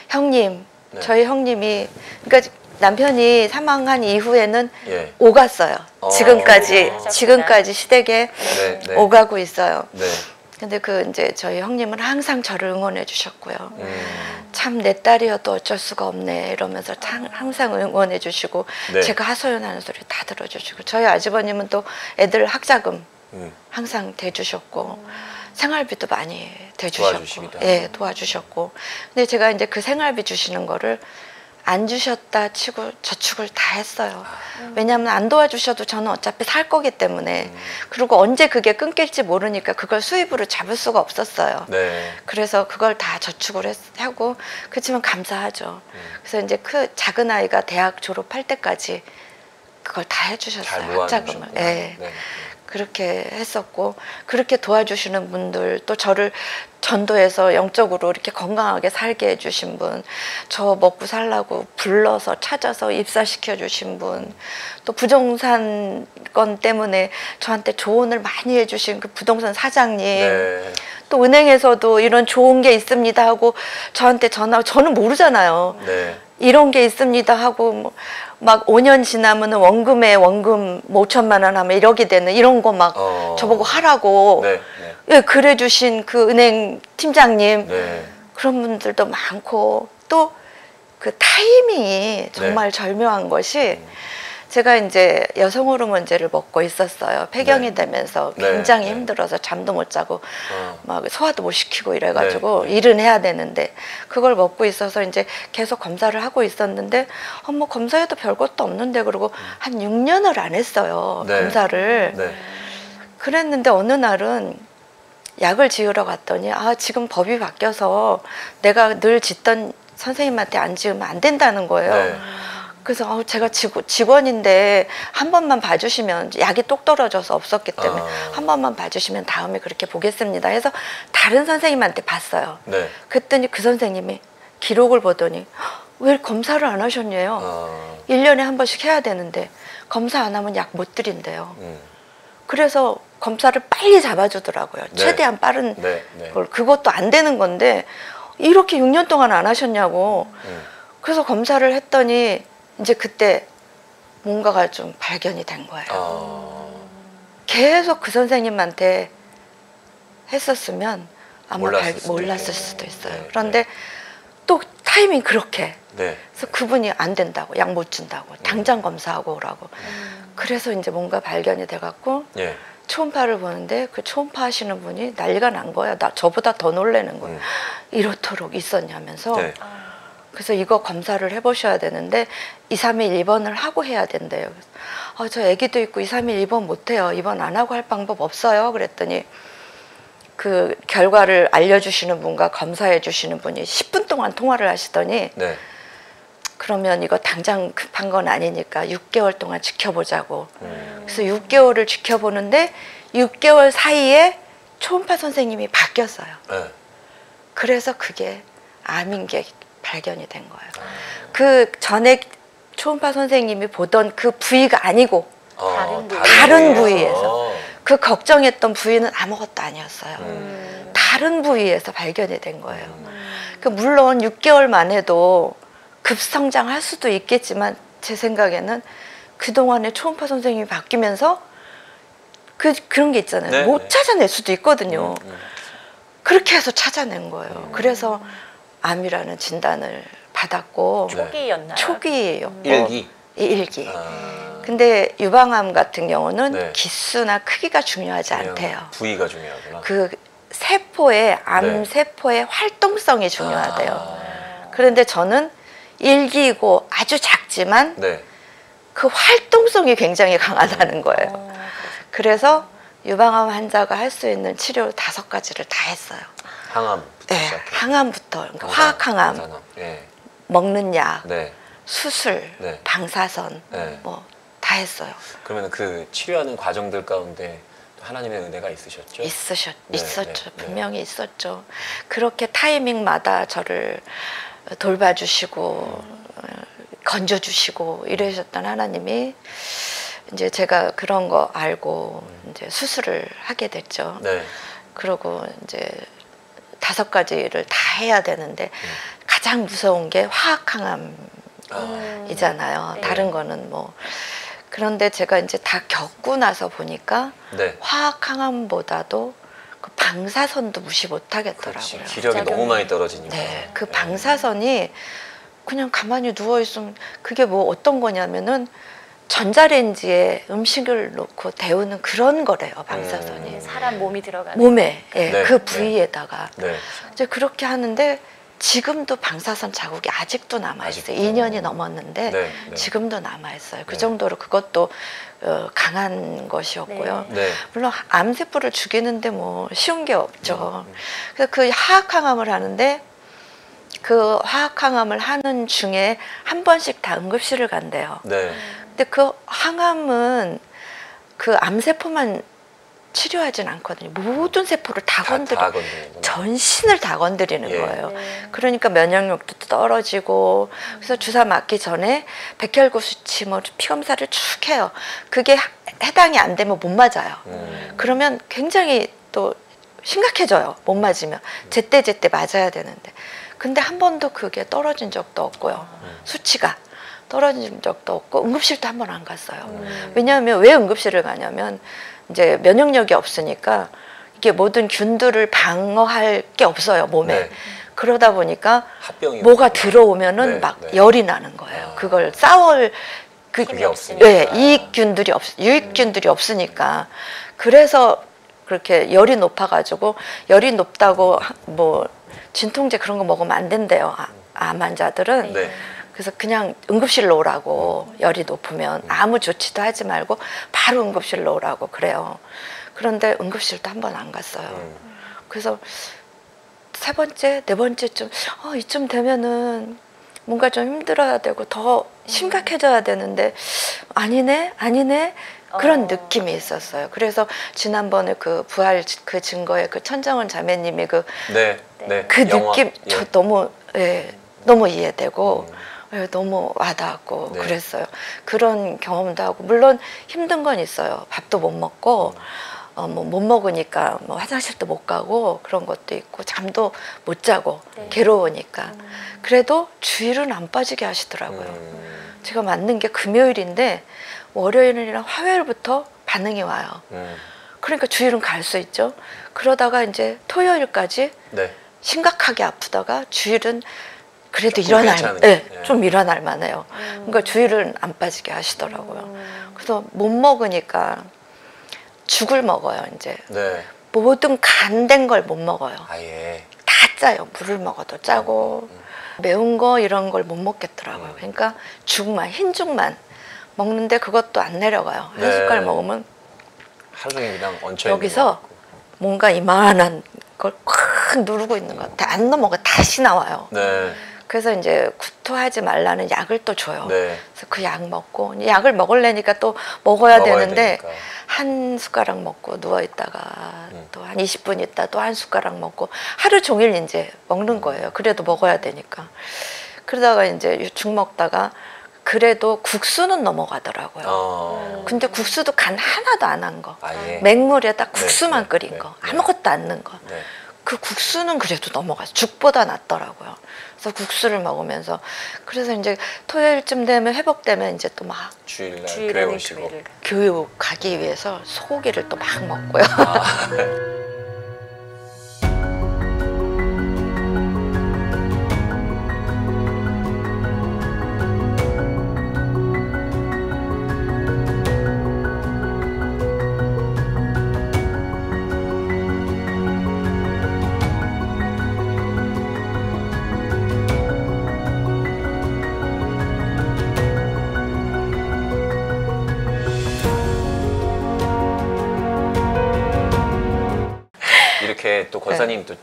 형님, 네. 저희 형님이 그러니까 남편이 사망한 이후에는 예. 오갔어요. 지금까지 하셨구나. 지금까지 시댁에 네. 네. 오가고 있어요. 네. 근데 그 이제 저희 형님은 항상 저를 응원해 주셨고요. 음. 참 내 딸이어도 어쩔 수가 없네 이러면서 항상 응원해 주시고 네. 제가 하소연하는 소리 다 들어주시고 저희 아주버님은 또 애들 학자금 음. 항상 대주셨고 생활비도 많이 대주셨고 도와주시기도 예 도와주셨고 근데 제가 이제 그 생활비 주시는 거를 안 주셨다 치고 저축을 다 했어요. 왜냐하면 안 도와주셔도 저는 어차피 살 거기 때문에 그리고 언제 그게 끊길지 모르니까 그걸 수입으로 잡을 수가 없었어요. 네. 그래서 그걸 다 저축을 하고 그렇지만 감사하죠. 그래서 이제 그 작은 아이가 대학 졸업할 때까지 그걸 다 잘 해주셨어요. 학자금을. 모아주셨구나. 예. 네. 그렇게 했었고 그렇게 도와주시는 분들 또 저를 전도해서 영적으로 이렇게 건강하게 살게 해주신 분, 저 먹고 살라고 불러서 찾아서 입사시켜 주신 분, 또 부동산 건 때문에 저한테 조언을 많이 해주신 그 부동산 사장님, 네. 또 은행에서도 이런 좋은 게 있습니다 하고 저한테 전화, 저는 모르잖아요. 네. 이런 게 있습니다 하고 뭐 막 5년 지나면은 원금에 원금 뭐 5천만 원 하면 1억이 되는 이런 거 막 저보고 하라고 네. 네. 예, 그래 주신 그 은행 팀장님 네. 그런 분들도 많고 또 그 타이밍이 정말 절묘한 것이 제가 이제 여성 호르몬제를 먹고 있었어요. 폐경이 네. 되면서 네. 굉장히 네. 힘들어서 잠도 못 자고 어. 막 소화도 못 시키고 이래가지고 네. 네. 일은 해야 되는데 그걸 먹고 있어서 이제 계속 검사를 하고 있었는데 뭐 검사해도 별것도 없는데 그러고 한 6년을 안 했어요. 네. 검사를. 네. 그랬는데 어느 날은 약을 지으러 갔더니 아 지금 법이 바뀌어서 내가 늘 짓던 선생님한테 안 지으면 안 된다는 거예요. 네. 그래서 제가 직원인데 한 번만 봐주시면 약이 똑 떨어져서 없었기 때문에 한 번만 봐주시면 다음에 그렇게 보겠습니다 해서 다른 선생님한테 봤어요. 네. 그랬더니 그 선생님이 기록을 보더니 왜 검사를 안 하셨냐요. 어. 1년에 한 번씩 해야 되는데 검사 안 하면 약 못 드린대요. 그래서 검사를 빨리 잡아주더라고요. 네. 최대한 빠른 네. 네. 걸. 그것도 안 되는 건데 이렇게 6년 동안 안 하셨냐고. 그래서 검사를 했더니 이제 그때 뭔가가 좀 발견이 된 거예요. 어. 계속 그 선생님한테 했었으면 아마 몰랐을 수도 있어요. 네, 그런데 또 타이밍 그렇게. 네. 그래서 그분이 안 된다고, 약 못 준다고, 당장 검사하고 오라고. 그래서 이제 뭔가 발견이 돼갖고 예. 초음파를 보는데 그 초음파 하시는 분이 난리가 난 거야. 저보다 더 놀라는 거야. 이렇도록 있었냐면서. 네. 그래서 이거 검사를 해보셔야 되는데 2, 3일 입원을 하고 해야 된대요. 저 아기도 있고 2, 3일 입원 못해요. 입원 안 하고 할 방법 없어요. 그랬더니 그 결과를 알려주시는 분과 검사해 주시는 분이 10분 동안 통화를 하시더니 네. 그러면 이거 당장 급한 건 아니니까 6개월 동안 지켜보자고. 그래서 6개월을 지켜보는데 6개월 사이에 초음파 선생님이 바뀌었어요. 네. 그래서 그게 암인 게 발견이 된 거예요. 그 전에 초음파 선생님이 보던 그 부위가 아니고 다른 부위에서 그 걱정했던 부위는 아무것도 아니었어요. 다른 부위에서 발견이 된 거예요. 그 물론 6개월만 해도 급성장할 수도 있겠지만 제 생각에는 그동안에 초음파 선생님이 바뀌면서 그런 게 있잖아요. 네, 못 네. 찾아낼 수도 있거든요. 그렇게 해서 찾아낸 거예요. 그래서 암이라는 진단을 받았고 초기였나요? 초기예요. 일기? 일기. 아. 근데 유방암 같은 경우는 네. 기수나 크기가 중요하지 않대요. 부위가 중요하구나. 그 세포의 암 네. 세포의 활동성이 중요하대요. 그런데 저는 일기이고 아주 작지만 네. 그 활동성이 굉장히 강하다는 거예요. 그래서 유방암 환자가 할 수 있는 치료 5가지를 다 했어요. 항암부터 네, 시작해. 항암부터 그러니까 화학항암, 예. 먹는 약, 네. 수술, 네. 방사선 네. 뭐 다 했어요. 그러면 그 치료하는 과정들 가운데 또 하나님의 은혜가 있으셨죠? 네, 네, 있었죠. 네, 분명히 있었죠. 그렇게 타이밍마다 저를 돌봐주시고 건져주시고 이러셨던 하나님이 이제 제가 그런 거 알고 이제 수술을 하게 됐죠. 네. 그러고 이제 5가지를 다 해야 되는데 가장 무서운 게 화학항암이잖아요. 네. 다른 거는 뭐 그런데 제가 이제 다 겪고 나서 보니까 네. 화학항암보다도 그 방사선도 무시 못 그렇지. 하겠더라고요. 기력이 너무 많이 떨어지니까. 네, 그 방사선이 그냥 가만히 누워 있으면 그게 뭐 어떤 거냐면은 전자레인지에 음식을 놓고 데우는 그런 거래요, 방사선이. 사람 몸이 들어가는. 몸에, 예, 네, 그 네. 부위에다가. 네. 이제 그렇게 하는데 지금도 방사선 자국이 아직도 남아있어요. 아직도. 2년이 넘었는데 네, 네. 지금도 남아있어요. 그 네. 정도로 그것도 강한 것이었고요. 네. 물론 암세포를 죽이는데 뭐 쉬운 게 없죠. 그래서 그 화학항암을 하는데 그 화학항암을 하는 중에 한 번씩 다 응급실을 간대요. 네. 근데 그 항암은 그 암세포만 치료하진 않거든요. 모든 세포를 다 다 건드려. 건드리는구나. 전신을 다 건드리는 예. 거예요. 네. 그러니까 면역력도 떨어지고 그래서 주사 맞기 전에 백혈구 수치 뭐 피검사를 쭉 해요. 그게 해당이 안 되면 못 맞아요. 그러면 굉장히 또 심각해져요. 못 맞으면 제때 맞아야 되는데 근데 한 번도 그게 떨어진 적도 없고요. 수치가 떨어진 적도 없고 응급실도 한 번 안 갔어요. 왜냐하면 왜 응급실을 가냐면 이제 면역력이 없으니까 이게 모든 균들을 방어할 게 없어요 몸에. 네. 그러다 보니까 합병이 뭐가 오는구나. 들어오면은 네, 막 네. 열이 나는 거예요. 아. 그걸 싸울 힘이 없으니까. 예, 유익균들이 없으니까 그래서 그렇게 열이 높아가지고 열이 높다고 뭐 진통제 그런 거 먹으면 안 된대요. 암 환자들은. 네. 그래서 그냥 응급실로 오라고 열이 높으면 아무 조치도 하지 말고 바로 응급실로 오라고 그래요. 그런데 응급실도 한 번 안 갔어요. 그래서 3번째, 4번째쯤 이쯤 되면은 뭔가 좀 힘들어야 되고 더 심각해져야 되는데 아니네 그런 느낌이 있었어요. 그래서 지난번에 그 부활 그 증거에 그 천정원 자매님이 그 네. 네. 그 영화, 느낌 예. 저 너무 너무 이해되고 너무 와닿았고 네. 그랬어요. 그런 경험도 하고 물론 힘든 건 있어요. 밥도 못 먹고 뭐 못 먹으니까 뭐 화장실도 못 가고 그런 것도 있고 잠도 못 자고 네. 괴로우니까 그래도 주일은 안 빠지게 하시더라고요. 제가 맞는 게 금요일인데 월요일이랑 화요일부터 반응이 와요. 그러니까 주일은 갈 수 있죠. 그러다가 이제 토요일까지 네. 심각하게 아프다가 주일은 그래도 조금 일어날, 괜찮은 예. 좀 일어날 만해요. 그러니까 주일은 안 빠지게 하시더라고요. 그래서 못 먹으니까 죽을 먹어요, 이제. 네. 모든 간된 걸 못 먹어요. 아예. 다 짜요. 물을 먹어도 짜고 매운 거 이런 걸 못 먹겠더라고요. 그러니까 죽만, 흰죽만 먹는데 그것도 안 내려가요. 한 네. 숟갈 먹으면 하루 종일 그냥 얹혀 있는 여기서 것 같고. 뭔가 이만한 걸 콱 누르고 있는 것 같아. 안 넘어가 다시 나와요. 네. 그래서 이제 구토하지 말라는 약을 또 줘요. 네. 그래서 그 약 먹고 약을 먹으려니까 또 먹어야 되는데 되니까. 한 숟가락 먹고 누워 있다가 또 한 20분 있다 또 한 숟가락 먹고 하루 종일 이제 먹는 거예요. 그래도 먹어야 되니까. 그러다가 이제 죽 먹다가 그래도 국수는 넘어가더라고요. 근데 국수도 간 하나도 안 한 거. 아예. 맹물에다 국수만 네, 끓인 네, 거. 네. 아무것도 안 넣은 거. 네. 그 국수는 그래도 넘어가서 죽보다 낫더라고요. 그래서 국수를 먹으면서 그래서 이제 토요일쯤 되면 회복되면 이제 또 막 주일날 교회 주일에는 오시고. 교회를 교육 가기 위해서 소고기를 또 막 먹고요. 이렇게 또 권사님 또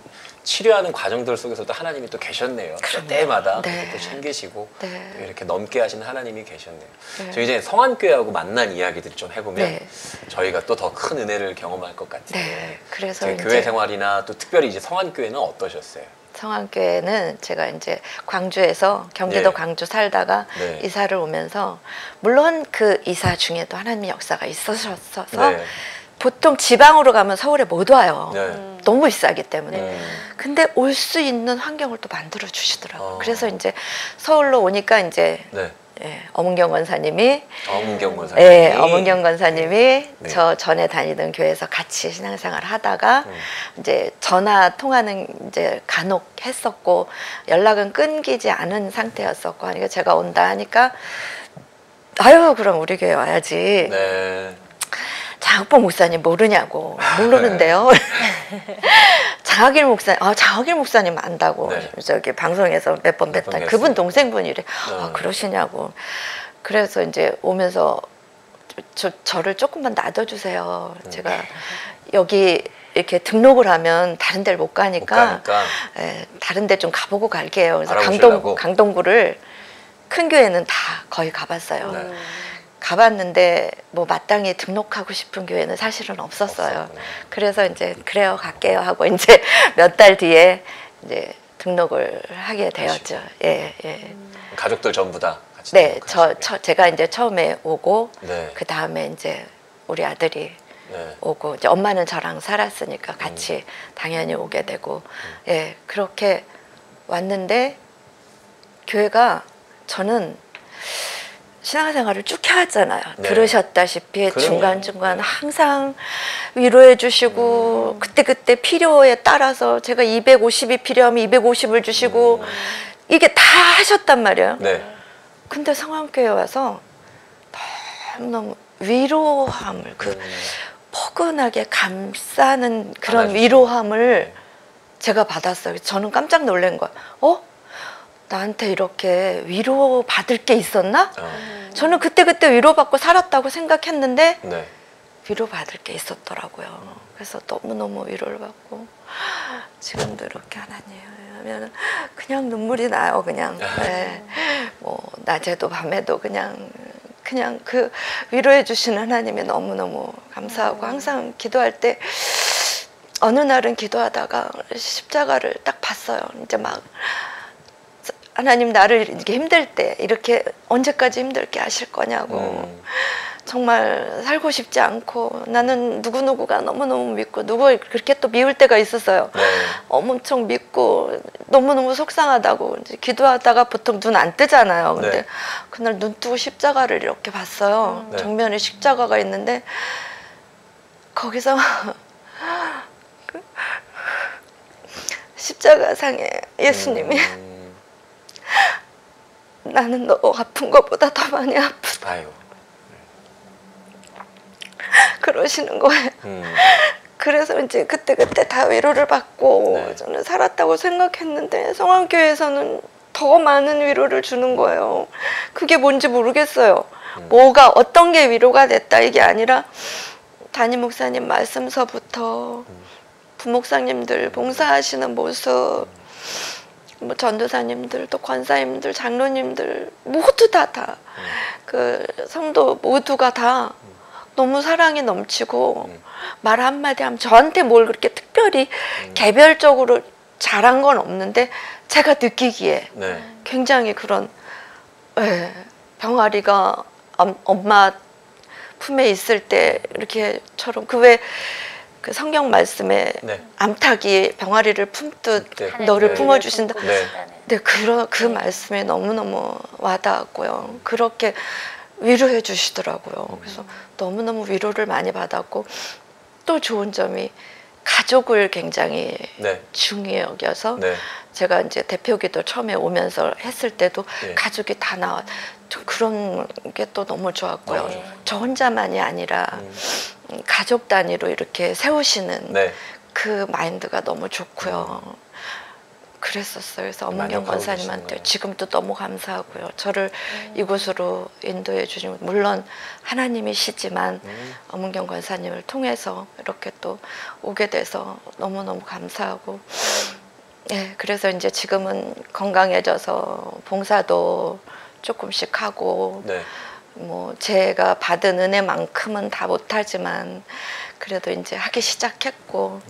치료하는 과정들 속에서도 하나님이 또 계셨네요. 때마다 네. 또 챙기시고 네. 또 이렇게 넘게 하시는 하나님이 계셨네요. 네. 저희 이제 성안교회하고 만난 이야기들 좀 해보면 네. 저희가 또 더 큰 은혜를 경험할 것 같아요. 네. 그래서 제 이제 교회 생활이나 또 특별히 이제 성안교회는 어떠셨어요? 성안교회는 제가 이제 광주에서 경기도 네. 광주 살다가 네. 이사를 오면서 물론 그 이사 중에도 하나님의 역사가 있으셔서 네. 보통 지방으로 가면 서울에 못 와요. 네. 너무 비싸기 때문에. 음. 근데 올 수 있는 환경을 또 만들어 주시더라고요. 어. 그래서 이제 서울로 오니까 이제 네. 어문경 권사님이 어문경 권사님. 어문경 권사님이 네. 저 전에 다니던 교회에서 같이 신앙생활 하다가 이제 전화 통화는 이제 간혹 했었고 연락은 끊기지 않은 상태였었고 하니까 제가 온다 하니까 아유 그럼 우리 교회 와야지. 네. 장학봉 목사님 모르냐고 모르는데요. 장학일 목사님, 장학일 목사님 안다고 네. 저기 방송에서 몇 번 몇번 뵀다. 그분 뵀어요. 동생분이래. 네. 그러시냐고. 그래서 이제 오면서 저를 조금만 놔둬주세요. 제가 여기 이렇게 등록을 하면 다른 데를 못 가니까, 다른 데 좀 가보고 갈게요. 그래서 알아보시려고? 강동구를 큰 교회는 다 거의 가봤어요. 네. 가봤는데 뭐 마땅히 등록하고 싶은 교회는 사실은 없었어요. 없었구나. 그래서 이제 그래요 갈게요 하고 이제 몇 달 뒤에 이제 등록을 하게 되었죠. 예, 예. 가족들 전부 다 같이 네, 등록하시고요. 제가 이제 처음에 오고 네. 그 다음에 이제 우리 아들이 네. 오고 이제 엄마는 저랑 살았으니까 같이 당연히 오게 되고 예 그렇게 왔는데 교회가 저는 신앙생활을 쭉 해왔잖아요. 네. 들으셨다시피 그럼요. 중간중간 네. 항상 위로해 주시고 그때그때 필요에 따라서 제가 250이 필요하면 250을 주시고 이게 다 하셨단 말이에요. 네. 근데 성안교회 와서 너무너무 위로함을 포근하게 감싸는 그런 안아주시고. 위로함을 네. 제가 받았어요. 저는 깜짝 놀란 거야. 나한테 이렇게 위로 받을 게 있었나? 저는 그때 위로받고 살았다고 생각했는데 네. 위로받을 게 있었더라고요. 그래서 너무너무 위로를 받고 지금도 이렇게 하나님 하면 그냥 눈물이 나요. 그냥 네. 뭐 낮에도 밤에도 그냥 그 위로해 주시는 하나님이 너무너무 감사하고 항상 기도할 때 어느 날은 기도하다가 십자가를 딱 봤어요. 이제 막 하나님 나를 이렇게 힘들 때 이렇게 언제까지 힘들게 하실 거냐고 정말 살고 싶지 않고 나는 누구누구가 너무너무 믿고 누구 그렇게 또 미울 때가 있었어요. 네. 엄청 믿고 너무너무 속상하다고 이제 기도하다가 보통 눈 안 뜨잖아요. 근데 네. 그날 눈 뜨고 십자가를 이렇게 봤어요. 네. 정면에 십자가가 있는데 거기서 그 십자가상에 예수님이 나는 너 아픈 것보다 더 많이 아프다 아유. 그러시는 거예요. 음. 그래서 이제 그때 다 위로를 받고 네. 저는 살았다고 생각했는데 성안교회에서는 더 많은 위로를 주는 거예요. 그게 뭔지 모르겠어요. 뭐가 어떤 게 위로가 됐다 이게 아니라 담임 목사님 말씀서부터 부목사님들 봉사하시는 모습 뭐 전도사님들 또 권사님들 장로님들 모두 다 그 성도 모두가 다 너무 사랑이 넘치고 말 한마디 하면 저한테 뭘 그렇게 특별히 개별적으로 잘한 건 없는데 제가 느끼기에 네. 굉장히 그런 병아리가 엄마 품에 있을 때 이렇게처럼 그 왜 그 성경 말씀에 네. 암탉이 병아리를 품듯 네. 너를 네. 품어주신다. 네. 네, 그 말씀에 너무너무 와닿았고요. 그렇게 위로해 주시더라고요. 그래서 너무너무 위로를 많이 받았고 또 좋은 점이 가족을 굉장히 네. 중요히 여겨서 네. 제가 이제 대표기도 처음에 오면서 했을 때도 네. 가족이 다 나와 좀 그런 게 또 너무 좋았고요. 너무 좋았어요. 저 혼자만이 아니라 가족 단위로 이렇게 세우시는 네. 그 마인드가 너무 좋고요. 그랬었어요. 그래서 엄은경 만족하고 권사님한테 계시는 거예요. 지금도 너무 감사하고요. 저를 이곳으로 인도해 주신 물론 하나님이시지만 엄은경 권사님을 통해서 이렇게 또 오게 돼서 너무너무 감사하고 예, 그래서 이제 지금은 건강해져서 봉사도 조금씩 하고 네. 뭐 제가 받은 은혜만큼은 다 못하지만 그래도 이제 하기 시작했고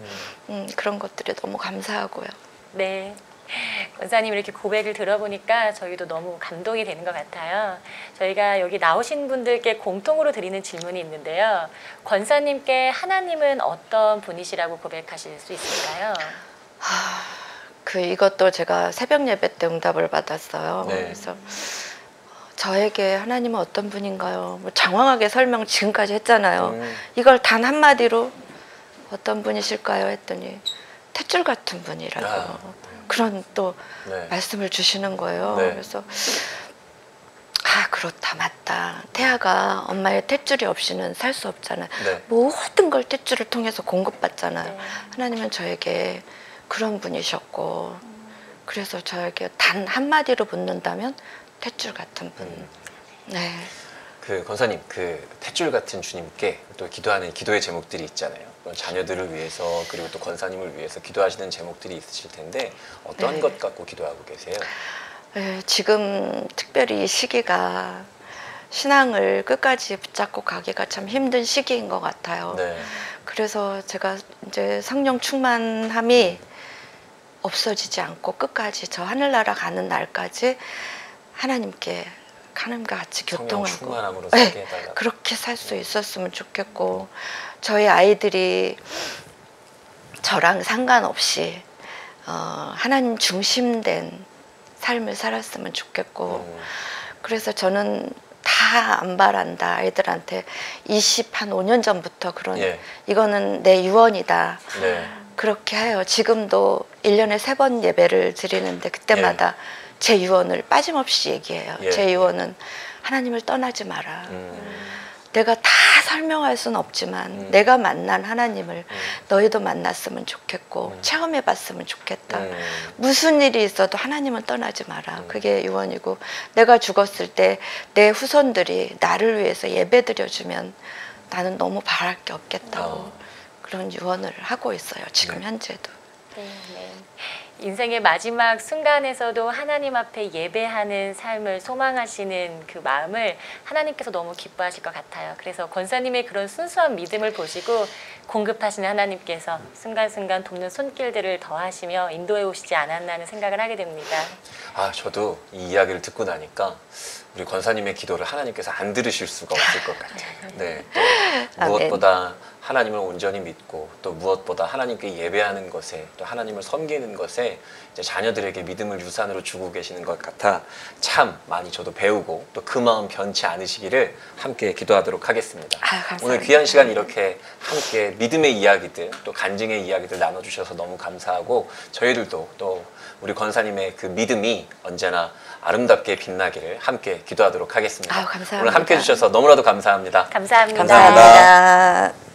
그런 것들이 너무 감사하고요. 네. 권사님 이렇게 고백을 들어보니까 저희도 너무 감동이 되는 것 같아요. 저희가 여기 나오신 분들께 공통으로 드리는 질문이 있는데요. 권사님께 하나님은 어떤 분이시라고 고백하실 수 있을까요? 이것도 제가 새벽 예배 때 응답을 받았어요. 네. 그래서 저에게 하나님은 어떤 분인가요? 뭐 장황하게 설명 지금까지 했잖아요. 이걸 단 한마디로 어떤 분이실까요? 했더니 탯줄 같은 분이라고 그런 또 네. 말씀을 주시는 거예요. 네. 그래서 그렇다 맞다. 태아가 엄마의 탯줄이 없이는 살 수 없잖아요. 네. 모든 걸 탯줄을 통해서 공급받잖아요. 네. 하나님은 저에게 그런 분이셨고 그래서 저에게 단 한마디로 묻는다면 탯줄 같은 분. 네. 그 권사님, 그 탯줄 같은 주님께 또 기도하는 기도의 제목들이 있잖아요. 자녀들을 위해서 그리고 또 권사님을 위해서 기도하시는 제목들이 있으실 텐데 어떤 네. 것 갖고 기도하고 계세요? 네, 지금 특별히 이 시기가 신앙을 끝까지 붙잡고 가기가 참 힘든 시기인 것 같아요. 네. 그래서 제가 이제 성령 충만함이 없어지지 않고 끝까지 저 하늘나라 가는 날까지 하나님과 같이 성령 교통하고 충만함으로 살게 해달라고. 그렇게 살 수 있었으면 좋겠고 저희 아이들이 저랑 상관없이 하나님 중심된 삶을 살았으면 좋겠고 그래서 저는 다 안 바란다 아이들한테 5년 전부터 그런 예. 이거는 내 유언이다 네. 그렇게 해요. 지금도 1년에 3번 예배를 드리는데 그때마다 제 유언을 빠짐없이 얘기해요. 예. 제 유언은 하나님을 떠나지 마라. 내가 다 설명할 수는 없지만 내가 만난 하나님을 너희도 만났으면 좋겠고 체험해 봤으면 좋겠다. 무슨 일이 있어도 하나님은 떠나지 마라. 그게 유언이고 내가 죽었을 때 내 후손들이 나를 위해서 예배 드려주면 나는 너무 바랄 게 없겠다고 그런 유언을 하고 있어요. 지금 현재도. 네, 네. 인생의 마지막 순간에서도 하나님 앞에 예배하는 삶을 소망하시는 그 마음을 하나님께서 너무 기뻐하실 것 같아요. 그래서 권사님의 그런 순수한 믿음을 보시고 공급하시는 하나님께서 순간순간 돕는 손길들을 더하시며 인도해 오시지 않았나 하는 생각을 하게 됩니다. 저도 이 이야기를 듣고 나니까 우리 권사님의 기도를 하나님께서 안 들으실 수가 없을 것 같아요. 네. 또 무엇보다 하나님을 온전히 믿고 또 무엇보다 하나님께 예배하는 것에 또 하나님을 섬기는 것에 이제 자녀들에게 믿음을 유산으로 주고 계시는 것 같아 참 많이 저도 배우고 또 그 마음 변치 않으시기를 함께 기도하도록 하겠습니다. 감사합니다. 오늘 귀한 시간 이렇게 함께 믿음의 이야기들 또 간증의 이야기들 나눠주셔서 너무 감사하고 저희들도 또 우리 권사님의 그 믿음이 언제나 아름답게 빛나기를 함께 기도하도록 하겠습니다. 감사합니다. 오늘 함께 해주셔서 너무나도 감사합니다. 감사합니다. 감사합니다.